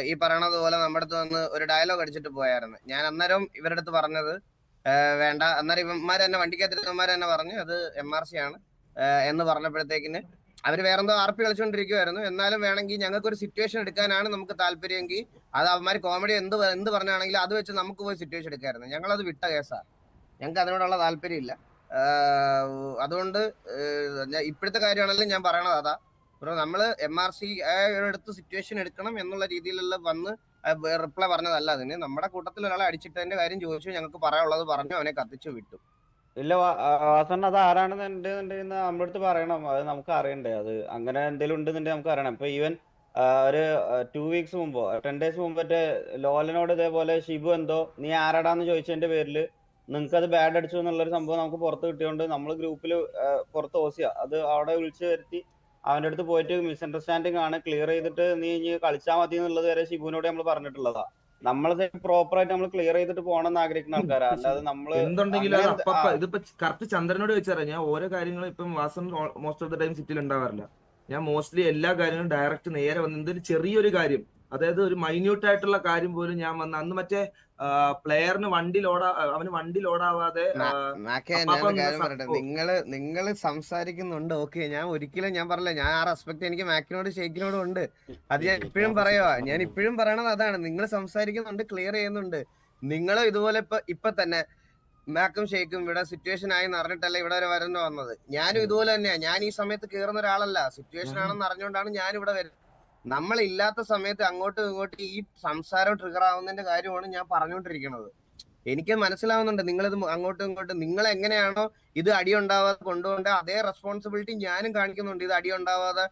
ഈ പറയണത് പോലെ നമ്മുടെ അടുത്ത് വന്ന് ഒരു ഡയലോഗ് അടിച്ചിട്ട് പോയായിരുന്നു. ഞാൻ അന്നേരം ഇവരുടെ അടുത്ത് പറഞ്ഞത് വേണ്ട. അന്നേരം ഇവന്മാര് തന്നെ വണ്ടിക്കകത്തിരുന്നവന്മാര് തന്നെ പറഞ്ഞു അത് MRC ആണ് എന്ന് പറഞ്ഞപ്പോഴത്തേക്കിന് അവര് വേറെന്തോ RP കളിച്ചുകൊണ്ടിരിക്കുവായിരുന്നു. എന്നാലും വേണമെങ്കിൽ ഞങ്ങൾക്ക് ഒരു സിറ്റുവേഷൻ എടുക്കാനാണ് നമുക്ക് താല്പര്യമെങ്കിൽ അത് അവന്മാര് കോമഡി എന്ത് പറഞ്ഞാണെങ്കിലും അത് വെച്ച് നമുക്ക് പോയി സിറ്റുവേഷൻ എടുക്കായിരുന്നു. ഞങ്ങളത് വിട്ട കേസാണ്. ഞങ്ങൾക്ക് അതിനോടുള്ള താല്പര്യമില്ല. അതുകൊണ്ട് ഇപ്പോഴത്തെ കാര്യമാണെങ്കിലും ഞാൻ പറയണത് അതാ ബ്രോ. നമ്മള് MRC എടുത്ത് സിറ്റുവേഷൻ എടുക്കണം എന്നുള്ള രീതിയിലുള്ള വന്ന് റിപ്ലൈ പറഞ്ഞതല്ല. അതിന് നമ്മുടെ കൂട്ടത്തിൽ ഒരാളെ അടിച്ചിട്ടതിന്റെ കാര്യം ചോദിച്ചു, ഞങ്ങൾക്ക് പറയാനുള്ളത് പറഞ്ഞു, അവനെ കത്തിച്ചു വിട്ടു. ഇല്ല വാസണ്ണ, അത് ആരാണെന്ന് ഉണ്ടെന്നുണ്ടെങ്കിൽ നമ്മുടെ അടുത്ത് പറയണം. അത് നമുക്ക് അറിയണ്ടേ. അത് അങ്ങനെ എന്തെങ്കിലും ഉണ്ടെന്നുണ്ടെങ്കിൽ നമുക്ക് അറിയണം. ഇപ്പൊ ഈവൻ ഒരു 2 weeks മുമ്പോ 10 days മുമ്പ് മറ്റേ ലോലനോട് ഇതേപോലെ ഷിബു എന്തോ നീ ആരാടാന്ന് ചോദിച്ചതിന്റെ പേരില് നിങ്ങൾക്ക് അത് ബാഡ് അടിച്ചു എന്നുള്ളൊരു സംഭവം നമുക്ക് പുറത്ത് കിട്ടിയോണ്ട് നമ്മൾ ഗ്രൂപ്പിൽ പുറത്ത് ഓസിയ അത് അവിടെ വിളിച്ചു വരുത്തി അവന്റെ അടുത്ത് പോയിട്ട് മിസ്അണ്ടർസ്റ്റാൻഡിങ് ആണ്, ക്ലിയർ ചെയ്തിട്ട് നീ ഇനി കളിച്ചാൽ മതി എന്നുള്ളത് വരെ ഷിബുവിനോട് നമ്മൾ പറഞ്ഞിട്ടുള്ളതാ. നമ്മള് പ്രോപ്പർ ആയിട്ട് നമ്മൾ ക്ലിയർ ചെയ്തിട്ട് പോകണമെന്ന് ആഗ്രഹിക്കുന്ന ആൾക്കാരാ. അല്ലാതെ നമ്മള് എന്തുണ്ടെങ്കിലും ഇതിപ്പോ കറക്റ്റ് ചന്ദ്രനോട് ചോദിച്ചാൽ ഞാൻ ഓരോ കാര്യങ്ങളും ഇപ്പം Vasan most of the time സിറ്റിയിൽ ഉണ്ടാവാറില്ല. ഞാൻ മോസ്റ്റ്ലി എല്ലാ കാര്യങ്ങളും ഡയറക്റ്റ് നേരെ വന്ന് എന്തൊരു ചെറിയൊരു കാര്യം, അതായത് ഒരു മൈന്യൂട്ട് ആയിട്ടുള്ള കാര്യം പോലും ഞാൻ വന്ന് അന്ന് മറ്റേ പ്ലെയറിന് അവന് വണ്ടി ലോഡാവാതെ നിങ്ങള് സംസാരിക്കുന്നുണ്ട്. ഓക്കെ, ഞാൻ ഒരിക്കലും ഞാൻ പറഞ്ഞില്ല. ഞാൻ ആ റെസ്പെക്ട് എനിക്ക് മാക്കിനോടും ഷെയ്ക്കിനോടും ഉണ്ട്. അത് ഞാൻ ഇപ്പോഴും പറയുവാ. ഞാൻ ഇപ്പോഴും പറയണത് അതാണ്. നിങ്ങൾ സംസാരിക്കുന്നുണ്ട്, ക്ലിയർ ചെയ്യുന്നുണ്ട്. നിങ്ങളും ഇതുപോലെ ഇപ്പൊ തന്നെ മാക്കും ഷെയ്ക്കും ഇവിടെ സിറ്റുവേഷൻ ആയി അറിഞ്ഞിട്ടല്ല ഇവിടെ വരെ വരുന്ന വന്നത്. ഞാനും ഇതുപോലെ തന്നെയാ. ഞാൻ ഈ സമയത്ത് കയറുന്ന ഒരാളല്ല. സിറ്റുവേഷൻ ആണെന്ന് അറിഞ്ഞുകൊണ്ടാണ് ഞാൻ ഇവിടെ വരുന്നത്. നമ്മളില്ലാത്ത സമയത്ത് അങ്ങോട്ടും ഇങ്ങോട്ടും ഈ സംസാരം ട്രിഗർ ആവുന്നതിന്റെ കാര്യമാണ് ഞാൻ പറഞ്ഞുകൊണ്ടിരിക്കുന്നത്. എനിക്ക് മനസ്സിലാവുന്നുണ്ട് നിങ്ങളിത് അങ്ങോട്ടും ഇങ്ങോട്ടും നിങ്ങൾ എങ്ങനെയാണോ ഇത് അടി ഉണ്ടാവാതെ കൊണ്ടുപോകേണ്ട അതേ റെസ്പോൺസിബിലിറ്റി ഞാനും കാണിക്കുന്നുണ്ട്. ഇത് അടി ഉണ്ടാവാതെ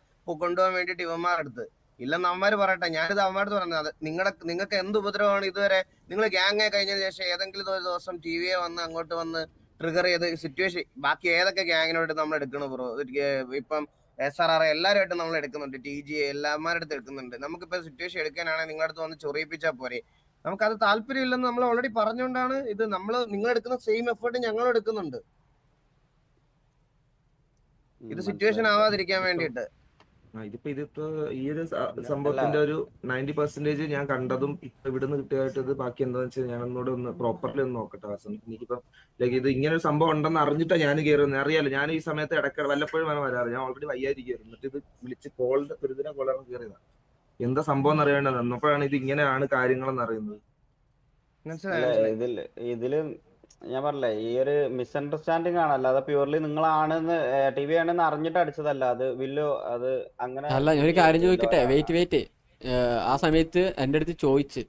കൊണ്ടുപോകാൻ വേണ്ടിയിട്ട് ഇവന്മാരെടുത്ത് ഇല്ലെന്ന് അവന്മാര് പറയട്ടെ. ഞാനിത് അവന്മാരടുത്ത് പറഞ്ഞത് നിങ്ങൾക്ക് എന്ത് ഉപദ്രവമാണ് ഇതുവരെ നിങ്ങൾ ഗ്യാങ് കഴിഞ്ഞതിന് ശേഷം ഏതെങ്കിലും ഒരു ദിവസം TV വന്ന് അങ്ങോട്ട് വന്ന് ട്രിഗർ ചെയ്ത് സിറ്റുവേഷൻ ബാക്കി ഏതൊക്കെ ഗ്യാങ്ങിനോട്ട് നമ്മൾ എടുക്കണം ബ്രോ? ഇപ്പം SRR എല്ലാവരുമായിട്ടും നമ്മൾ എടുക്കുന്നുണ്ട്. TG എല്ലാമാരുടെ അടുത്ത് എടുക്കുന്നുണ്ട്. നമുക്കിപ്പോ സിറ്റുവേഷൻ എടുക്കാനാണെങ്കിൽ നിങ്ങളുടെ അടുത്ത് വന്ന് ചൊറിയിപ്പിച്ചാൽ പോരെ. നമുക്കത് താല്പര്യമില്ലെന്ന് നമ്മൾ ഓൾറെഡി പറഞ്ഞുകൊണ്ടാണ് ഇത് നിങ്ങൾ എടുക്കുന്ന സെയിം എഫേർട്ട് ഞങ്ങൾ എടുക്കുന്നുണ്ട്. ഇത് സിറ്റുവേഷൻ ആവാതിരിക്കാൻ വേണ്ടിയിട്ട്. ഇതിപ്പോ ഈ ഒരു സംഭവത്തിന്റെ ഒരു 90% ഞാൻ കണ്ടതും ഇപ്പൊ ഇവിടുന്ന് കിട്ടിയായിട്ട് ബാക്കി എന്താന്ന് വെച്ചാൽ ഞാൻ ഒന്നുകൂടെ ഒന്ന് പ്രോപ്പർലി ഒന്ന് നോക്കട്ടെ വാസൻ. എനിക്കിപ്പോ ലൈക്ക് ഇത് ഇങ്ങനെ ഒരു സംഭവം ഉണ്ടെന്ന് അറിഞ്ഞിട്ടാ ഞാൻ കയറുന്നത്. അറിയാലോ ഞാൻ ഈ സമയത്ത് ഇടയ്ക്ക് വല്ലപ്പോഴും വേണം വരാറ്. ഞാൻ ഓൾറെഡി വയ്യാതിരിക്കുന്നു. എന്നിട്ട് ഇത് വിളിച്ച് കോളിന്റെ ഒരുദിനം കോളാണ് കയറിയതാ. എന്താ സംഭവം എന്ന് അറിയേണ്ടത് എന്നപ്പോഴാണ് ഇത് ഇങ്ങനെയാണ് കാര്യങ്ങളെന്ന് അറിയുന്നത്. ഇതില് ഞാൻ പറഞ്ഞില്ലേ ഈ ഒരു മിസ്അണ്ടർസ്റ്റാൻഡിങ് ആണ്, അല്ലാതെ പ്യൂർലി നിങ്ങളാണെന്ന് TV ആണെന്ന് അറിഞ്ഞിട്ട് അടിച്ചതല്ല. അത് വില്ലു അത് അങ്ങനെ അല്ല. ഞാൻ ഒരു കാര്യം ചോദിക്കട്ടെ, വെയിറ്റ്. ആ സമയത്ത് എൻ്റെ അടുത്ത് ചോദിച്ച്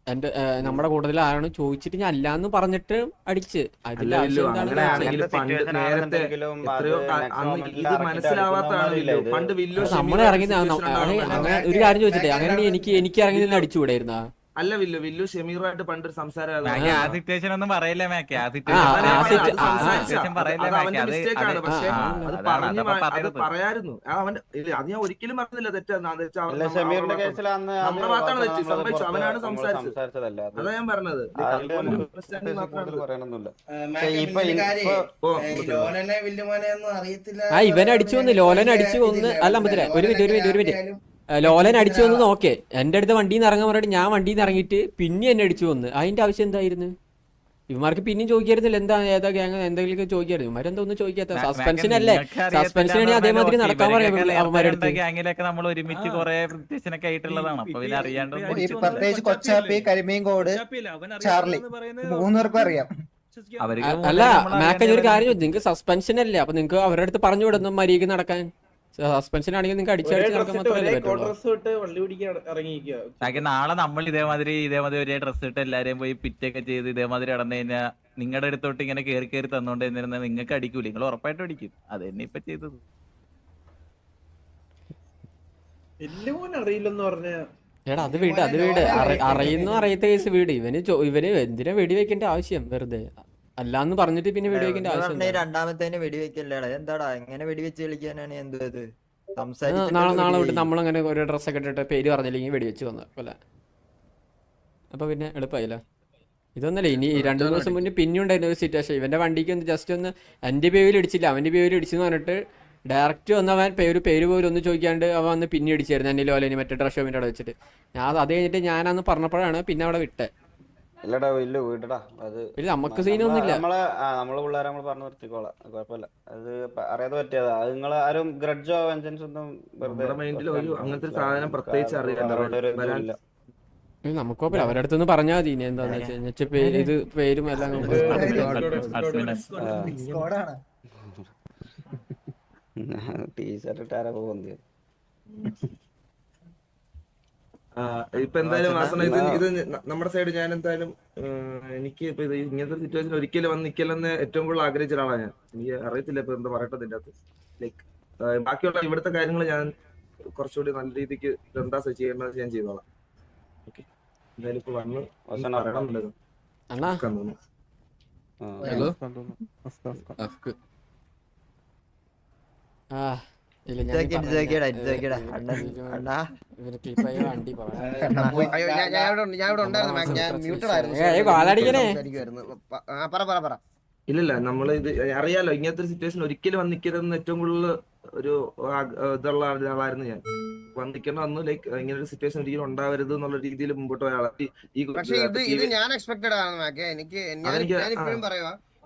എന്റെ നമ്മുടെ കൂട്ടത്തിൽ ആരാണ് ചോദിച്ചിട്ട് ഞാൻ അല്ലാന്ന് പറഞ്ഞിട്ട് അടിച്ച് അതിന്റെ ആവശ്യം നമ്മൾ ഇറങ്ങി. അങ്ങനെ ഒരു കാര്യം ചോദിച്ചിട്ടെ, അങ്ങനെയാണെങ്കിൽ എനിക്ക് ഇറങ്ങി നിന്ന് അടിച്ചുകൂടായിരുന്നാ? അല്ല വില്ലു ഷമീറുമായിട്ട് പണ്ടൊരു സംസാരം പറയായിരുന്നു. അത് ഞാൻ ഒരിക്കലും പറഞ്ഞില്ല തെറ്റാണ്. അവനാണ് സംസാരിച്ചത്. അതാ ഞാൻ പറഞ്ഞത്. ഇവൻ അടിച്ചു വന്ന് ലോലൻ അടിച്ചു കൊന്ന്. അല്ല അമ്പത്തിലെ ഒരു മിനിറ്റ് ലോലൻ അടിച്ചു വന്നത് ഓക്കെ. എന്റെ അടുത്ത് വണ്ടിയിൽ നിന്ന് ഇറങ്ങാൻ പറഞ്ഞിട്ട് ഞാൻ വണ്ടിയിൽ നിന്ന് ഇറങ്ങിയിട്ട് പിന്നെ എന്നെ അടിച്ചു വന്ന്. അതിന്റെ ആവശ്യം എന്തായിരുന്നു? ഇവന്മാർക്ക് പിന്നെയും ചോദിക്കായിരുന്നില്ല എന്താ ഏതാ ഗ്യാങ് എന്തെങ്കിലും ചോദിക്കായിരുന്നു. ഇവരെന്താ ഒന്നും ചോദിക്കാത്ത? സസ്പെൻഷനല്ലേ? സസ്പെൻഷനാണെങ്കിൽ അതേമാതിരി നടക്കാൻ പറയാം അവന്മാരെടുത്ത്. പ്രത്യേകിച്ച് കൊച്ചാപ്പി, കരിമീൻകോട്, ചാർലി 3 പേർക്കും അറിയാം. അല്ല മാക്കൻ ഒരു കാര്യം ചോദിച്ചു, നിങ്ങൾക്ക് സസ്പെൻഷൻ അല്ലേ? അപ്പൊ നിങ്ങൾക്ക് അവരുടെ അടുത്ത് പറഞ്ഞു വിടുന്നു മര്യാദ നടക്കാൻ. സസ്പെൻഷൻ ആണെങ്കിൽ നിങ്ങൾക്ക് അടിച്ചടിച്ച് നടക്കാൻ മാത്രമല്ലേ പറ്റുള്ളൂ. നാളെ നമ്മൾ ഇതേമാതിരി ഒരേ ഡ്രസ്സ് ഇട്ട് എല്ലാരെയും പോയി പിറ്റൊക്കെ ചെയ്ത് ഇതേമാതിരി നടന്നു കഴിഞ്ഞാൽ നിങ്ങളുടെ അടുത്തോട്ട് ഇങ്ങനെ കയറി തന്നോണ്ട് നിങ്ങൾക്ക് അടിക്കൂല? നിങ്ങൾ ഉറപ്പായിട്ടും അടിക്കും. അത് തന്നെ ഇപ്പൊ ചെയ്തത്. എടാ അത് വീട് അറിയുന്നു അറിയാത്ത കേസ് വീട്. ഇവന് എന്തിനാ വെടി വെക്കേണ്ട ആവശ്യം? വെറുതെ അല്ലാന്ന് പറഞ്ഞിട്ട് പിന്നെ വെടിവെക്കേണ്ട ആവശ്യം. രണ്ടാമത്തേന് വെടിവെക്കല്ലേടാ? എന്താടാ എങ്ങനെ വെടിവെച്ച് കളിക്കാനാണ്? എന്തത് നാളെ വിട്ട് നമ്മളങ്ങനെ ഒരു ഡ്രസ്സൊക്കെ ഇട്ടിട്ട് പേര് പറഞ്ഞില്ലെങ്കിൽ വെടിവെച്ച് വന്ന പോലെ. അപ്പൊ പിന്നെ എളുപ്പമായില്ല. ഇതൊന്നല്ലേ ഇനി 2 ദിവസം മുന്നേ പിന്നെ ഉണ്ടായിരുന്ന ഒരു സിറ്റുവേഷൻ. ഇവന്റെ വണ്ടിക്ക് ഒന്ന് ജസ്റ്റ് ഒന്ന് എന്റെ പേരിൽ ഇടിച്ചില്ല, അവന്റെ പേരിൽ ഇടിച്ചെന്ന് പറഞ്ഞിട്ട് ഡയറക്റ്റ് വന്ന് അവൻ പേര് പോലും ഒന്ന് ചോദിക്കാണ്ട് അവൻ വന്ന് പിന്നെ ഇടിച്ചായിരുന്നു എന്നെ ലോലനി മറ്റേ ഡ്രസ് ഷോപ്പിന്റെ അവിടെ വെച്ചിട്ട്. ഞാൻ അത് കഴിഞ്ഞിട്ട് ഞാനന്ന് പറഞ്ഞപ്പോഴാണ് പിന്നെ അവിടെ വിട്ടെ. ഇല്ലടാ ഇല്ല വീട്ടടാ. അത് നമുക്ക് സീനൊന്നുമില്ല. നമ്മള് പിള്ളേരെ നമ്മൾ പറഞ്ഞു നിർത്തിക്കോളാം, കുഴപ്പമില്ല. അത് അറിയാതെ പറ്റിയതാ. അത് നിങ്ങൾ ആരും ഗ്രഡ്ജോ വെഞ്ചൻസ് ഒന്നും വെറുതെ അങ്ങനത്തെ സാധനം പ്രത്യേകിച്ച് അറിയില്ല. നമുക്ക് അവരുടെ അടുത്തൊന്ന് പറഞ്ഞാൽ മതി. ഇനി എന്താന്ന് വെച്ചാൽ പേരും എല്ലാം ടീഷർട്ട് ഇട്ടാരാ പോകുന്നത്. ഇപ്പൊ എന്തായാലും ഇത് നമ്മുടെ സൈഡ് ഞാൻ എന്തായാലും എനിക്ക് ഇപ്പൊ ഇത് ഇങ്ങനത്തെ സിറ്റുവേഷൻ ഒരിക്കലും വന്ന് നിൽക്കലെന്ന് ഏറ്റവും കൂടുതൽ ആഗ്രഹിച്ച ഒരാളാണ് ഞാൻ. എനിക്ക് അറിയത്തില്ല ഇപ്പൊ എന്താ പറയട്ടെ ഇതിന്റെ അകത്ത്. ലൈക്ക് ബാക്കിയുള്ള ഇവിടുത്തെ കാര്യങ്ങൾ ഞാൻ കുറച്ചുകൂടി നല്ല രീതിക്ക് എന്താ ചെയ്യേണ്ടത് ഞാൻ ചെയ്തോളാം. ഓക്കെ എന്തായാലും ഇപ്പൊ വന്ന് പറയണമെന്നുള്ളത്. ഇല്ലല്ല നമ്മൾ ഇത് അറിയാലോ. ഇങ്ങനത്തെ ഒരു സിറ്റുവേഷൻ ഒരിക്കലും വന്നിക്കരുതെന്ന് ഏറ്റവും കൂടുതൽ ഒരു ഇതുള്ള ആളായിരുന്നു ഞാൻ. വന്നിക്കണം അന്ന് ലൈക്ക് ഇങ്ങനെ ഒരു സിറ്റുവേഷൻ ഒരിക്കലും ഉണ്ടാവരുത് എന്നുള്ള രീതിയിൽ മുമ്പോട്ട് പോയ ആളാണ്. പക്ഷേ ഇത് ഞാൻ എക്സ്പെക്ടഡ് ആണ് മാക്കെ.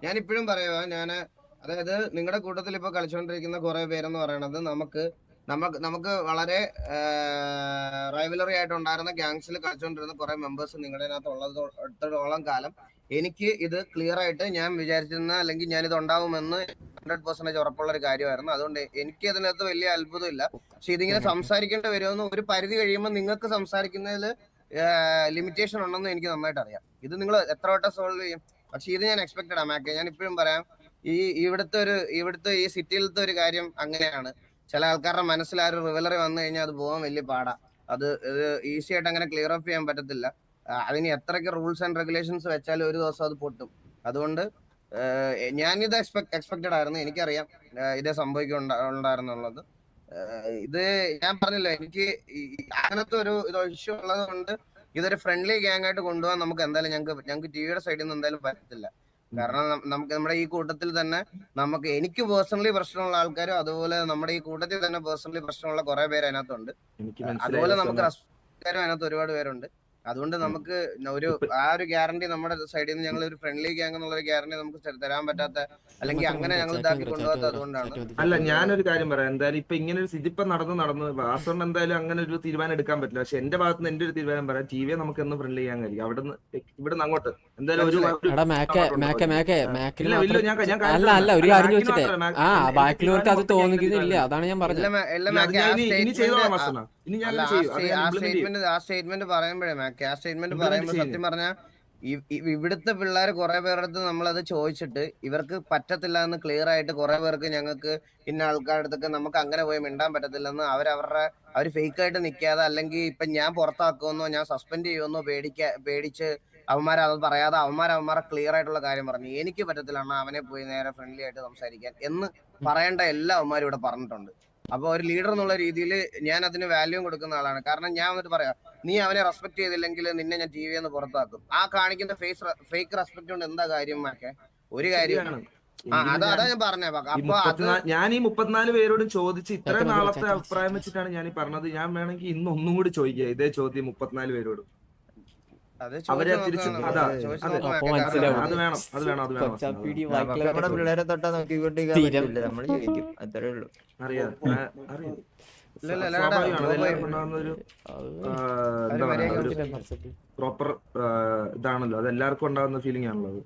ഞാനിപ്പോഴും പറയുവാ ഞാന് അതായത് നിങ്ങളുടെ കൂട്ടത്തിൽ ഇപ്പൊ കളിച്ചുകൊണ്ടിരിക്കുന്ന കുറെ പേരെന്ന് പറയണത് നമുക്ക് വളരെ റൈവലറി ആയിട്ട് ഉണ്ടായിരുന്ന ഗ്യാങ്സിൽ കളിച്ചുകൊണ്ടിരുന്ന കുറെ മെമ്പേഴ്സ് നിങ്ങളുടെ അതിനകത്ത് ഉള്ളതോളം കാലം എനിക്ക് ഇത് ക്ലിയർ ആയിട്ട് ഞാൻ വിചാരിച്ചിരുന്ന അല്ലെങ്കിൽ ഞാൻ ഇത് ഉണ്ടാവുമെന്ന് 100% ഉറപ്പുള്ള ഒരു കാര്യമായിരുന്നു. അതുകൊണ്ട് എനിക്ക് അതിനകത്ത് വലിയ അത്ഭുതമില്ല. പക്ഷെ ഇതിങ്ങനെ സംസാരിക്കേണ്ടി വരുമെന്ന് ഒരു പരിധി കഴിയുമ്പോൾ നിങ്ങൾക്ക് സംസാരിക്കുന്നതിൽ ലിമിറ്റേഷൻ ഉണ്ടെന്ന് എനിക്ക് നന്നായിട്ട് അറിയാം. ഇത് നിങ്ങൾ എത്ര വട്ടം സോൾവ് ചെയ്യും? പക്ഷെ ഇത് ഞാൻ എക്സ്പെക്ടഡ് ആണ് മാക്കെ. ഞാൻ ഇപ്പോഴും പറയാം, ഇവിടുത്തെ ഈ സിറ്റിയിലത്തെ ഒരു കാര്യം അങ്ങനെയാണ്. ചില ആൾക്കാരുടെ മനസ്സിൽ ആ ഒരു റിവലറി വന്നു കഴിഞ്ഞാൽ അത് പോകാൻ വലിയ പാടാ. അത് ഈസി ആയിട്ട് അങ്ങനെ ക്ലിയർ അപ്പ് ചെയ്യാൻ പറ്റത്തില്ല. അതിന് എത്രയൊക്കെ റൂൾസ് ആൻഡ് റെഗുലേഷൻസ് വെച്ചാലും ഒരു ദിവസം അത് പൊട്ടും. അതുകൊണ്ട് ഞാനിത് എക്സ്പെക്ടഡ് ആയിരുന്നു. എനിക്കറിയാം ഇതേ സംഭവിക്കുന്നുണ്ടായിരുന്നുള്ളത്. ഇത് ഞാൻ പറഞ്ഞില്ല, എനിക്ക് അങ്ങനത്തെ ഒരു ഇഷ്യൂ ഉള്ളത് കൊണ്ട് ഇതൊരു ഫ്രണ്ട്ലി ഗ്യാങ് ആയിട്ട് കൊണ്ടുപോകാൻ നമുക്ക് എന്തായാലും ഞങ്ങൾക്ക് ടിവിയുടെ സൈഡിൽ നിന്ന് എന്തായാലും പറ്റത്തില്ല. കാരണം നമുക്ക് നമ്മുടെ ഈ കൂട്ടത്തിൽ തന്നെ എനിക്ക് പേഴ്സണലി പ്രശ്നമുള്ള ആൾക്കാരും അതുപോലെ നമ്മുടെ ഈ കൂട്ടത്തിൽ തന്നെ പേഴ്സണലി പ്രശ്നമുള്ള കുറെ പേര് അതിനകത്തുണ്ട്. അതുപോലെ നമുക്ക് റെസ്പെക്റ്റുകാരും അതിനകത്ത് ഒരുപാട് പേരുണ്ട്. അതുകൊണ്ട് നമുക്ക് ആ ഒരു ഗ്യാരണ്ടി നമ്മുടെ സൈഡിൽ നിന്ന് ഞങ്ങൾ ഒരു ഫ്രണ്ട്ലി ഗ്യാങ് എന്നുള്ള ഒരു ഗ്യാരണ്ടി നമുക്ക് തരാൻ പറ്റാത്ത അല്ലെങ്കിൽ അങ്ങനെ ഞങ്ങൾ ഇതാക്കി കൊണ്ടുപോകാത്ത അതുകൊണ്ടാണ്. അല്ല ഞാനൊരു കാര്യം പറയാം. എന്തായാലും ഇപ്പൊ ഇങ്ങനെ ഒരു ഇതിപ്പോ നടന്ന് വാസോണ്ട് എന്തായാലും അങ്ങനെ ഒരു തീരുമാനം എടുക്കാൻ പറ്റില്ല. പക്ഷെ എന്റെ ഭാഗത്ത് നിന്ന് എന്റെ ഒരു തീരുമാനം പറയാം. ടിവിയെ നമുക്ക് എന്ന് ഫ്രണ്ട്ലി ചെയ്യാൻ കഴിയും. ഇവിടുന്ന് അങ്ങോട്ട് എന്തായാലും ഒരു അല്ല ഒരു കാര്യം ചോദിച്ചിട്ടേ ബാക്കിയുള്ളവർക്ക് അത് തോന്നിക്കുന്നില്ല. അതാണ് ഞാൻ പറഞ്ഞത്. ആ സ്റ്റേറ്റ്മെന്റ് പറയുമ്പോഴേ സത്യം പറഞ്ഞാൽ ഇവിടുത്തെ പിള്ളേർ കുറെ പേരുടെ അടുത്ത് നമ്മളത് ചോദിച്ചിട്ട് ഇവർക്ക് പറ്റത്തില്ല എന്ന് ക്ലിയർ ആയിട്ട് കുറെ പേർക്ക് ഞങ്ങൾക്ക് ഇന്ന ആൾക്കാരുടെ അടുത്തൊക്കെ നമുക്ക് അങ്ങനെ പോയി മിണ്ടാൻ പറ്റത്തില്ലെന്ന് അവര് ഫേക്ക് ആയിട്ട് നിൽക്കാതെ അല്ലെങ്കിൽ ഇപ്പൊ ഞാൻ പുറത്താക്കുമെന്നോ ഞാൻ സസ്പെൻഡ് ചെയ്യുമെന്നോ പേടിച്ച് അവന്മാരെ അത് പറയാതെ അവന്മാരെ ക്ലിയർ ആയിട്ടുള്ള കാര്യം പറഞ്ഞു. എനിക്ക് പറ്റത്തില്ല അവനെ പോയി നേരെ ഫ്രണ്ട്ലി ആയിട്ട് സംസാരിക്കാൻ എന്ന് പറയേണ്ട എല്ലാ അവന്മാരും ഇവിടെ പറഞ്ഞിട്ടുണ്ട്. അപ്പൊ ഒരു ലീഡർ എന്നുള്ള രീതിയിൽ ഞാൻ അതിന് വാല്യൂ കൊടുക്കുന്ന ആളാണ്. കാരണം ഞാൻ വന്നിട്ട് പറയാം, നീ അവനെ റെസ്പെക്ട് ചെയ്തില്ലെങ്കിൽ നിന്നെ ഞാൻ ടി വിന്ന് പുറത്താക്കും. ആ കാണിക്കുന്ന ഫേക്ക് റെസ്പെക്ട് കൊണ്ട് എന്താ കാര്യം മാക്കെ? ഒരു കാര്യമാണ്. അതാ ഞാൻ പറഞ്ഞ. അപ്പൊ ഞാൻ ഈ 34 പേരോടും ചോദിച്ച് ഇത്ര നാളത്തെ അഭിപ്രായം വെച്ചിട്ടാണ് ഞാൻ ഈ പറഞ്ഞത്. ഞാൻ വേണമെങ്കിൽ ഇന്ന് ഒന്നും കൂടി ചോദിക്കുക ഇതേ ചോദ്യം 34 പേരോടും. അവരെ തിരിച്ചു അത് വേണം. പിള്ളേരെ തൊട്ടാ നോക്കിക്കൊണ്ടിരിക്കാൻ നമ്മള് ചോദിക്കും. അത്രേ ഉള്ളൂ. അറിയാം. ഒരു പ്രോപ്പർ ഇതാണല്ലോ, അത് എല്ലാവർക്കും ഉണ്ടാകുന്ന ഫീലിംഗ് ആണല്ലോ അത്.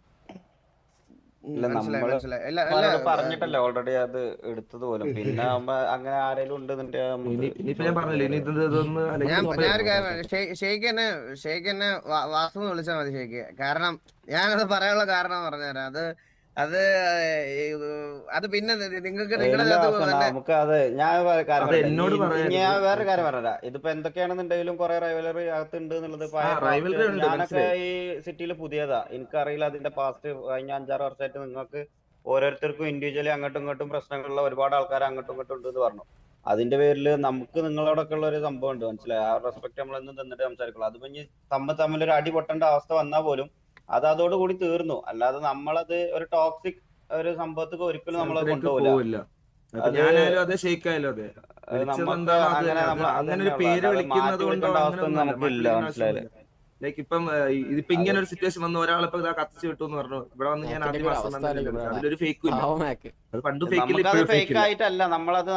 പറഞ്ഞിട്ടല്ലേ ഓൾറെഡി അത് എടുത്തത് പോലും. പിന്നെ അങ്ങനെ ആരെങ്കിലും ഉണ്ടെന്നുണ്ടെങ്കിൽ ഞാൻ പറഞ്ഞില്ലേ ഇനി ഇതൊന്ന് ഷെയ്ഖ് എന്നെ വാസു വിളിച്ചാൽ മതി ഷെയ്ഖ്. കാരണം ഞാനത് പറയാനുള്ള കാരണം പറഞ്ഞുതരാം. അത് പിന്നെ നിങ്ങൾക്ക് നമുക്ക് അത് ഞാൻ വേറെ കാര്യം പറഞ്ഞ ഇതിപ്പോ എന്തൊക്കെയാണെന്നുണ്ടെങ്കിലും കുറെ റൈവലറി അകത്തുണ്ട് എന്നുള്ളത്. ഞാനൊക്കെ ഈ സിറ്റിയിൽ പുതിയതാ, എനിക്കറിയില്ല അതിന്റെ പാസ്റ്റ് കഴിഞ്ഞ 5-6 വർഷമായിട്ട്. നിങ്ങൾക്ക് ഓരോരുത്തർക്കും ഇൻഡിവിജ്വലി അങ്ങോട്ടും ഇങ്ങോട്ടും പ്രശ്നങ്ങളുള്ള ഒരുപാട് ആൾക്കാർ അങ്ങോട്ടും ഇങ്ങോട്ടും ഉണ്ട് എന്ന് പറഞ്ഞു. അതിന്റെ പേരിൽ നമുക്ക് നിങ്ങളോടൊക്കെ ഉള്ള ഒരു സംഭവം ഉണ്ട്, മനസ്സിലായി? ആ റെസ്പെക്ട് നമ്മളെന്നും തന്നിട്ട് സംസാരിക്കുള്ളൂ. അത് പിന്നെ തമ്മിലൊരു അടി പൊട്ടേണ്ട അവസ്ഥ വന്നാൽ പോലും അത് അതോടുകൂടി തീർന്നു. അല്ലാതെ നമ്മളത് ഒരു ടോക്സിക് ഒരു സംഭവത്തേക്ക് ഒരിക്കലും നമ്മളത് കൊണ്ടുപോകില്ല. ലൈക്ക് ഇപ്പം ഇതിപ്പോ ഇങ്ങനെ ഒരു സിറ്റുവേഷൻ വന്ന് ഒരാളിപ്പോ കത്തിച്ചു വിട്ടു എന്ന് പറഞ്ഞു. ഇവിടെ വന്ന് ഞാൻ അതിലൊരു ഫേക്കും ഇല്ല. അത് പണ്ട് ഫേക്ക് ആയിട്ടല്ല നമ്മളത്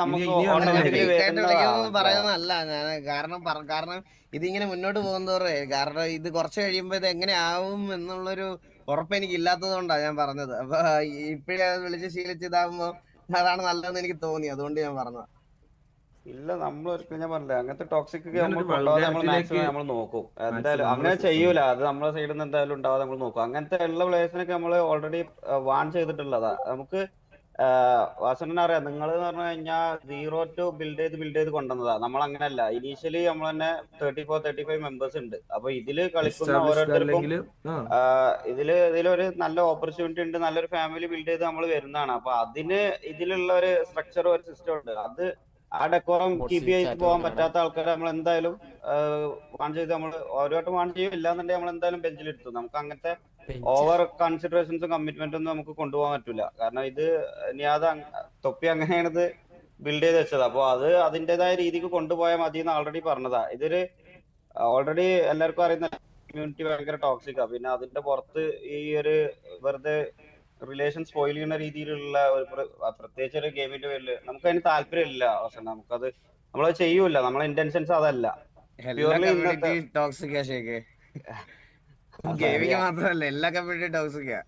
പറയുന്നതല്ല ഞാൻ. കാരണം ഇതിങ്ങനെ മുന്നോട്ട് പോകുന്നതോറേ, കാരണം ഇത് കുറച്ച് കഴിയുമ്പോ ഇത് എങ്ങനെ ആവും എന്നുള്ളൊരു ഉറപ്പ് എനിക്ക് ഇല്ലാത്തത് കൊണ്ടാണ് ഞാൻ പറഞ്ഞത്. അപ്പൊ ഇപ്പഴേ വിളിച്ച് ശീലിച്ച് ഇതാകുമ്പോ അതാണ് നല്ലതെന്ന് എനിക്ക് തോന്നി, അതുകൊണ്ട് ഞാൻ പറഞ്ഞത്. ഇല്ല, നമ്മൾ ഒരിക്കലും ഞാൻ പറഞ്ഞില്ല അങ്ങനത്തെ ടോക്സിക് നമ്മൾ നോക്കും. എന്തായാലും അങ്ങനെ ചെയ്യൂല, അത് നമ്മളെ സൈഡിൽ നിന്ന് എന്തായാലും ഉണ്ടാവാതെ നമ്മൾ നോക്കും. അങ്ങനത്തെ ഉള്ള പ്ലേയേഴ്സിനൊക്കെ നമ്മൾ ഓൾറെഡി വാൺ ചെയ്തിട്ടുള്ളതാ. നമുക്ക് വാസണ്ണനെ അറിയാം. നിങ്ങൾ എന്ന് പറഞ്ഞു കഴിഞ്ഞാൽ 0 to ബിൽഡ് ചെയ്ത് കൊണ്ടുവന്നതാ. നമ്മൾ അങ്ങനെയല്ല. ഇനീഷ്യലി നമ്മൾ തന്നെ 34-35 മെമ്പേഴ്സ് ഉണ്ട്. അപ്പൊ ഇതില് കളിക്കുന്ന ഓരോരുത്തർക്കും ഇതിലൊരു നല്ല ഓപ്പർച്യൂണിറ്റി ഉണ്ട്, നല്ലൊരു ഫാമിലി ബിൽഡ് ചെയ്ത് നമ്മൾ വരുന്നതാണ്. അപ്പൊ ഇതിലുള്ള ഒരു സ്ട്രക്ചർ, ഒരു സിസ്റ്റം ഉണ്ട്. അത് ആ ഡെക്കോറം കീപ്പ് ചെയ്ത് പോകാൻ പറ്റാത്ത ആൾക്കാരെ നമ്മൾ എന്തായാലും വാൺ ചെയ്ത് നമ്മൾ ഓരോട്ടും വാൺ ചെയ്യും. ഇല്ലാന്നുണ്ടെങ്കിൽ നമ്മൾ എന്തായാലും ബെഞ്ചിലിരുത്തും. നമുക്ക് അങ്ങനത്തെ ഓവർ കൺസിഡറേഷൻസും കമ്മിറ്റ്മെന്റും ഒന്നും നമുക്ക് കൊണ്ടുപോകാൻ പറ്റില്ല. കാരണം ഇത് നിയാദ തൊപ്പി അങ്ങനെയാണ് ഇത് ബിൽഡ് ചെയ്ത് വെച്ചത്. അപ്പൊ അത് അതിൻ്റെതായ രീതിക്ക് കൊണ്ടുപോയാൽ മതി എന്ന് ഓൾറെഡി പറഞ്ഞതാ. ഇതൊരു ഓൾറെഡി എല്ലാവർക്കും അറിയുന്ന കമ്മ്യൂണിറ്റി ഭയങ്കര ടോക്സിക്കാ. പിന്നെ അതിന്റെ പുറത്ത് ഈ ഒരു വെറുതെ റിലേഷൻ സ്പോയിൽ ചെയ്യുന്ന രീതിയിലുള്ള ഒരു പ്രത്യേകിച്ച് ഒരു ഗെയിമിന്റെ പേരിൽ നമുക്ക് അതിന് താല്പര്യമില്ല. പക്ഷെ നമുക്കത് നമ്മളത് ചെയ്യൂല. നമ്മളെ ഇന്റൻഷൻസ് അതല്ല. മാത്രമല്ല എല്ലാ കമ്മ്യൂണിറ്റി ടോക്സിക്കാ.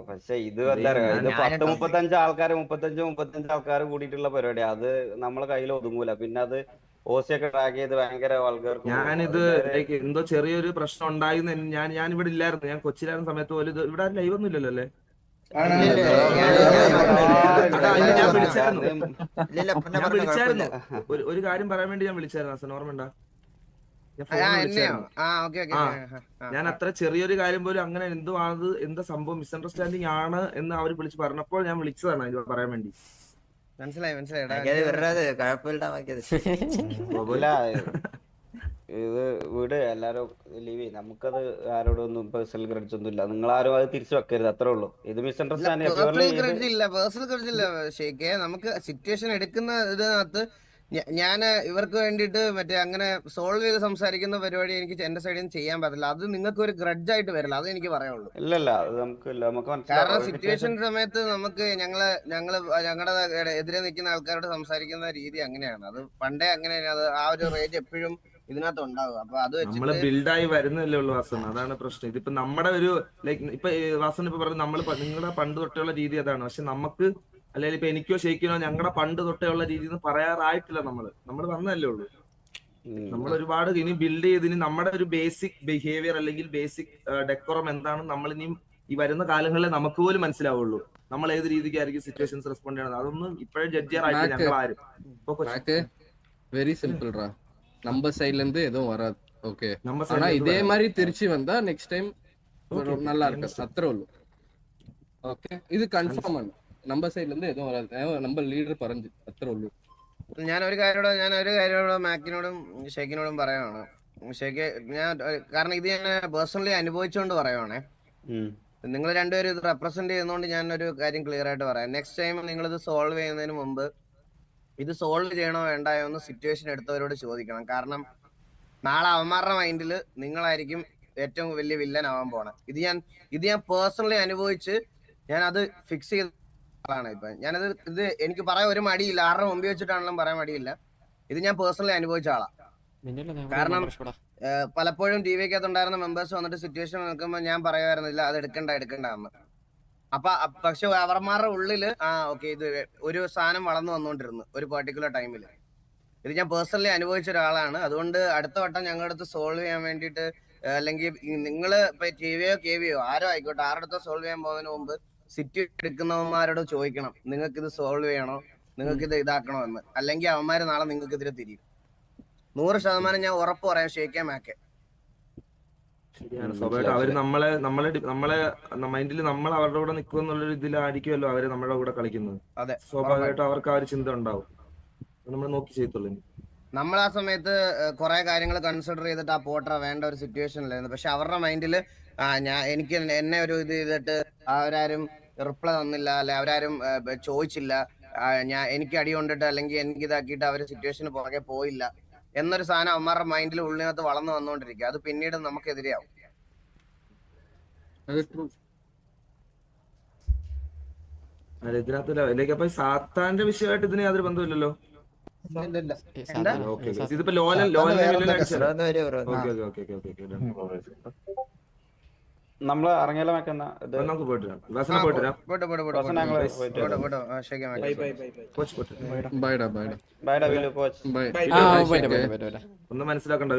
പക്ഷെ ഇത് എന്താ പറയാ, ഇത് 10-35 ആൾക്കാർ കൂടിയിട്ടുള്ള പരിപാടിയാ. അത് നമ്മളെ കയ്യിൽ ഒതുങ്ങൂല. പിന്നെ അത് ഓസിയൊക്കെ ട്രാക്ക് ചെയ്ത് ഭയങ്കര വൾഗർ. ഞാനിത് എന്തോ ചെറിയൊരു പ്രശ്നം ഉണ്ടായിരുന്നു. ഞാൻ ഇവിടെ ഇല്ലായിരുന്നു. ഞാൻ കൊച്ചിയിലായിരുന്ന സമയത്ത് പോലും ഇവിടെ ലൈവ് ഒന്നും ഇല്ലല്ലോ അല്ലേ? ഞാൻ വിളിച്ചായിരുന്നു. ഒരു കാര്യം പറയാൻ വേണ്ടി ഞാൻ വിളിച്ചായിരുന്നു. അസൻ ഓർമ്മ? ഞാൻ അത്ര ചെറിയൊരു കാര്യം പോലും അങ്ങനെ എന്താ സംഭവം മിസ്അണ്ടർസ്റ്റാൻഡിങ് ആണ് എന്ന് അവർ വിളിച്ച് പറഞ്ഞപ്പോൾ ഞാൻ വിളിച്ചതാണ് ഇത് പറയാൻ വേണ്ടി. മനസ്സിലായി. ഇത് വീട് എല്ലാരും ലീവ് ചെയ്യും. നമുക്കത് ആരോടൊന്നും പേഴ്സണൽ ക്രെഡിറ്റ്സ് ഒന്നും ഇല്ല. നിങ്ങൾ ആരും അത് തിരിച്ചു വെക്കരുത്, അത്രേ ഉള്ളൂ. ഇത് മിസ്അണ്ടർസ്റ്റാൻഡിങ് പേഴ്സണൽ ക്രെഡിറ്റ് ഇല്ല ഷേഖേ. നമുക്ക് സിറ്റുവേഷൻ എടുക്കുന്ന ഇതിനകത്ത് ഞാൻ ഇവർക്ക് വേണ്ടിയിട്ട് മറ്റേ അങ്ങനെ സോൾവ് ചെയ്ത് സംസാരിക്കുന്ന പരിപാടി എനിക്ക് എന്റെ സൈഡിൽ നിന്ന് ചെയ്യാൻ പറ്റില്ല. അത് നിങ്ങൾക്ക് ഒരു ഗ്രഡ്ജ് ആയിട്ട് വരില്ല, അത് എനിക്ക് പറയാനുള്ളൂ. ഇല്ലല്ല, അത് നമുക്ക് കാരണം സിറ്റുവേഷൻ സമയത്ത് നമുക്ക് ഞങ്ങളുടെ എതിരെ നിൽക്കുന്ന ആൾക്കാരോട് സംസാരിക്കുന്ന രീതി അങ്ങനെയാണ്. അത് പണ്ടേ അങ്ങനെയാണ്. അത് ആ ഒരു റേഞ്ച് എപ്പോഴും ഇതിനകത്ത് ഉണ്ടാവും. അപ്പൊ അത് നമ്മള് ബിൽഡായി വരുന്നല്ലേ ഉള്ളൂ വാസൻ, അതാണ് പ്രശ്നം. ഇതിപ്പോ നമ്മുടെ ഒരു ലൈക്ക് ഇപ്പൊ വാസൻ ഇപ്പൊ പറഞ്ഞു നമ്മൾ നിങ്ങളുടെ പണ്ട് തൊട്ടുള്ള രീതി അതാണ്. പക്ഷെ നമുക്ക് അല്ലെങ്കിൽ ഇപ്പൊ എനിക്കോ ഷെയ്ക്കിനോ ഞങ്ങളുടെ പണ്ട് തൊട്ടേ ഉള്ള രീതി എന്ന് പറയാറായിട്ടില്ല. നമ്മൾ വന്നല്ലേ ഉള്ളൂ. നമ്മൾ ഒരുപാട് ഇനി ബിൽഡ് ചെയ്ത് ഇനി നമ്മുടെ ഒരു ബേസിക് ബിഹേവിയർ അല്ലെങ്കിൽ ബേസിക് ഡെക്കോറം എന്താണെന്ന് നമ്മൾ ഇനിയും ഈ വരുന്ന കാലങ്ങളിലെ നമുക്ക് പോലും മനസ്സിലാവുള്ളൂ. നമ്മൾ ഏത് രീതിക്കായിരിക്കും സിറ്റുവേഷൻസ് റെസ്പോണ്ട് ചെയ്യണത്, അതൊന്നും ഇപ്പോഴും ജഡ്ജ് ചെയ്യാറായിട്ടില്ല ഞങ്ങൾ ആരും. வெரி சிம்பிள்ரா, நம்ம சைடுல இருந்து எதுவும் வராது. ஓகே, ஆனா இதே மாதிரி திருச்சி வந்தா நெக்ஸ்ட் டைம் நல்லா இருக்கும், அത്ര ഉള്ളൂ. ഓക്കെ, ഇത് കൺഫേം ആണ്. நம்ம സൈഡിൽ നിന്ന് എതും വരാതെ നമ്മൾ ലീഡർ പറഞ്ഞു, അത്ര ഉള്ളൂ. ഞാൻ ഒരു കാര്യോട് മാക്കിനോടും ഷേക്കിനോടും പറയുവാണ്. ഷേക്ക് കാരണം ഇത് ഞാൻ പേഴ്സണലി അനുഭവിച്ചുകൊണ്ട് പറയുവാണേ. നിങ്ങൾ രണ്ടുപേരും ഇത് റെപ്രസെന്റ് ചെയ്യുന്നതുകൊണ്ട് ഞാൻ ഒരു കാര്യം ക്ലിയർ ആയിട്ട് പറയാം. നെക്സ്റ്റ് ടൈം നിങ്ങൾ ഇത് സോൾവ് ചെയ്യുന്നതിന് മുമ്പ് ഇത് സോൾവ് ചെയ്യണോ വേണ്ടായോ എന്ന് സിറ്റുവേഷൻ എടുത്തവരോട് ചോദിക്കണം. കാരണം നാളെ അവന്മാരുടെ മൈൻഡിൽ നിങ്ങളായിരിക്കും ഏറ്റവും വലിയ വില്ലൻ ആവാൻ പോണേ. ഇത് ഞാൻ പേഴ്സണലി അനുഭവിച്ച് ഞാൻ അത് ഫിക്സ് ചെയ്ത ആളാണ്. ഇപ്പൊ ഇത് എനിക്ക് പറയാൻ ഒരു മടിയില്ല, ആരുടെ മുമ്പിൽ വെച്ചിട്ടാണെങ്കിലും പറയാൻ മടിയില്ല. ഇത് ഞാൻ പേഴ്സണലി അനുഭവിച്ച ആളാ. കാരണം പലപ്പോഴും ടി വിക്കകത്ത് ഉണ്ടായിരുന്ന മെമ്പേഴ്സ് വന്നിട്ട് സിറ്റുവേഷൻ നോക്കുമ്പോൾ ഞാൻ പറയുമായിരുന്നില്ല അത് എടുക്കണ്ട എന്ന്. പക്ഷെ അവർമാരുടെ ഉള്ളില് ഓക്കെ ഇത് ഒരു സാധനം വളർന്നു വന്നുകൊണ്ടിരുന്നു ഒരു പെർട്ടിക്കുലർ ടൈമിൽ. ഇത് ഞാൻ പേഴ്സണലി അനുഭവിച്ച ഒരാളാണ്. അതുകൊണ്ട് അടുത്ത വട്ടം ഞങ്ങളുടെ അടുത്ത് സോൾവ് ചെയ്യാൻ വേണ്ടിയിട്ട് അല്ലെങ്കിൽ നിങ്ങള് ഇപ്പൊ ടിവിയോ കെവിയോ ആരോ ആയിക്കോട്ടെ ആരുടെ അടുത്ത് സോൾവ് ചെയ്യാൻ പോകുന്നതിന് മുമ്പ് സിറ്റുവേഷൻ എടുക്കുന്നവന്മാരോട് ചോദിക്കണം, നിങ്ങൾക്ക് ഇത് സോൾവ് ചെയ്യണോ, നിങ്ങൾക്ക് ഇത് ഇതാക്കണോ എന്ന്. അല്ലെങ്കിൽ അവന്മാര് നാളെ നിങ്ങൾക്ക് ഇതിൽ തിരിയും. 100% ഞാൻ ഉറപ്പ് പറയാം ഷേക്കേ മാക്കേ. ശരിയാണ്, സ്വാഭാവികമായിട്ടും അവര് നമ്മളെ മൈൻഡിൽ നമ്മൾ അവരുടെ കൂടെ നിൽക്കുമെന്നുള്ളൊരു ഇതിലായിരിക്കുമല്ലോ അവര് നമ്മുടെ കൂടെ കളിക്കുന്നത്. അതെ, സ്വാഭാവികമായിട്ടും അവർക്ക് ആ ഒരു ചിന്ത ഉണ്ടാവും. നമ്മൾ നോക്കി ചെയ്യത്തുള്ളൂ. നമ്മൾ ആ സമയത്ത് കുറെ കാര്യങ്ങൾ കൺസിഡർ ചെയ്തിട്ട് ആ പോട്ടറ വേണ്ട ഒരു സിറ്റുവേഷനിലായിരുന്നു. പക്ഷെ അവരുടെ മൈൻഡിൽ എനിക്ക് എന്നെ ഒരു ഇത് ചെയ്തിട്ട് അവരാരും റിപ്ലൈ തന്നില്ല, അല്ലെ അവരാരും ചോദിച്ചില്ല, എനിക്ക് അടി കൊണ്ടിട്ട് അല്ലെങ്കിൽ എനിക്ക് ഇതാക്കിയിട്ട് അവര് സിറ്റുവേഷന് പുറകെ പോയില്ല എന്നൊരു സാധനം അവന്മാരുടെ മൈൻഡിൽ ഉള്ളിനകത്ത് വളർന്നു വന്നുകൊണ്ടിരിക്കുക. അത് പിന്നീട് നമുക്കെതിരെയാവും. ഇതിനകത്ത് സാത്താന്റെ വിഷയമായിട്ട് ഇതിന് യാതൊരു ബന്ധമില്ലല്ലോ. ഇതിപ്പോ നമ്മള് ഇറങ്ങിയാലോ വെക്കുന്ന നമുക്ക് പോയിട്ട് ഒന്ന് മനസ്സിലാക്കണ്ടോ?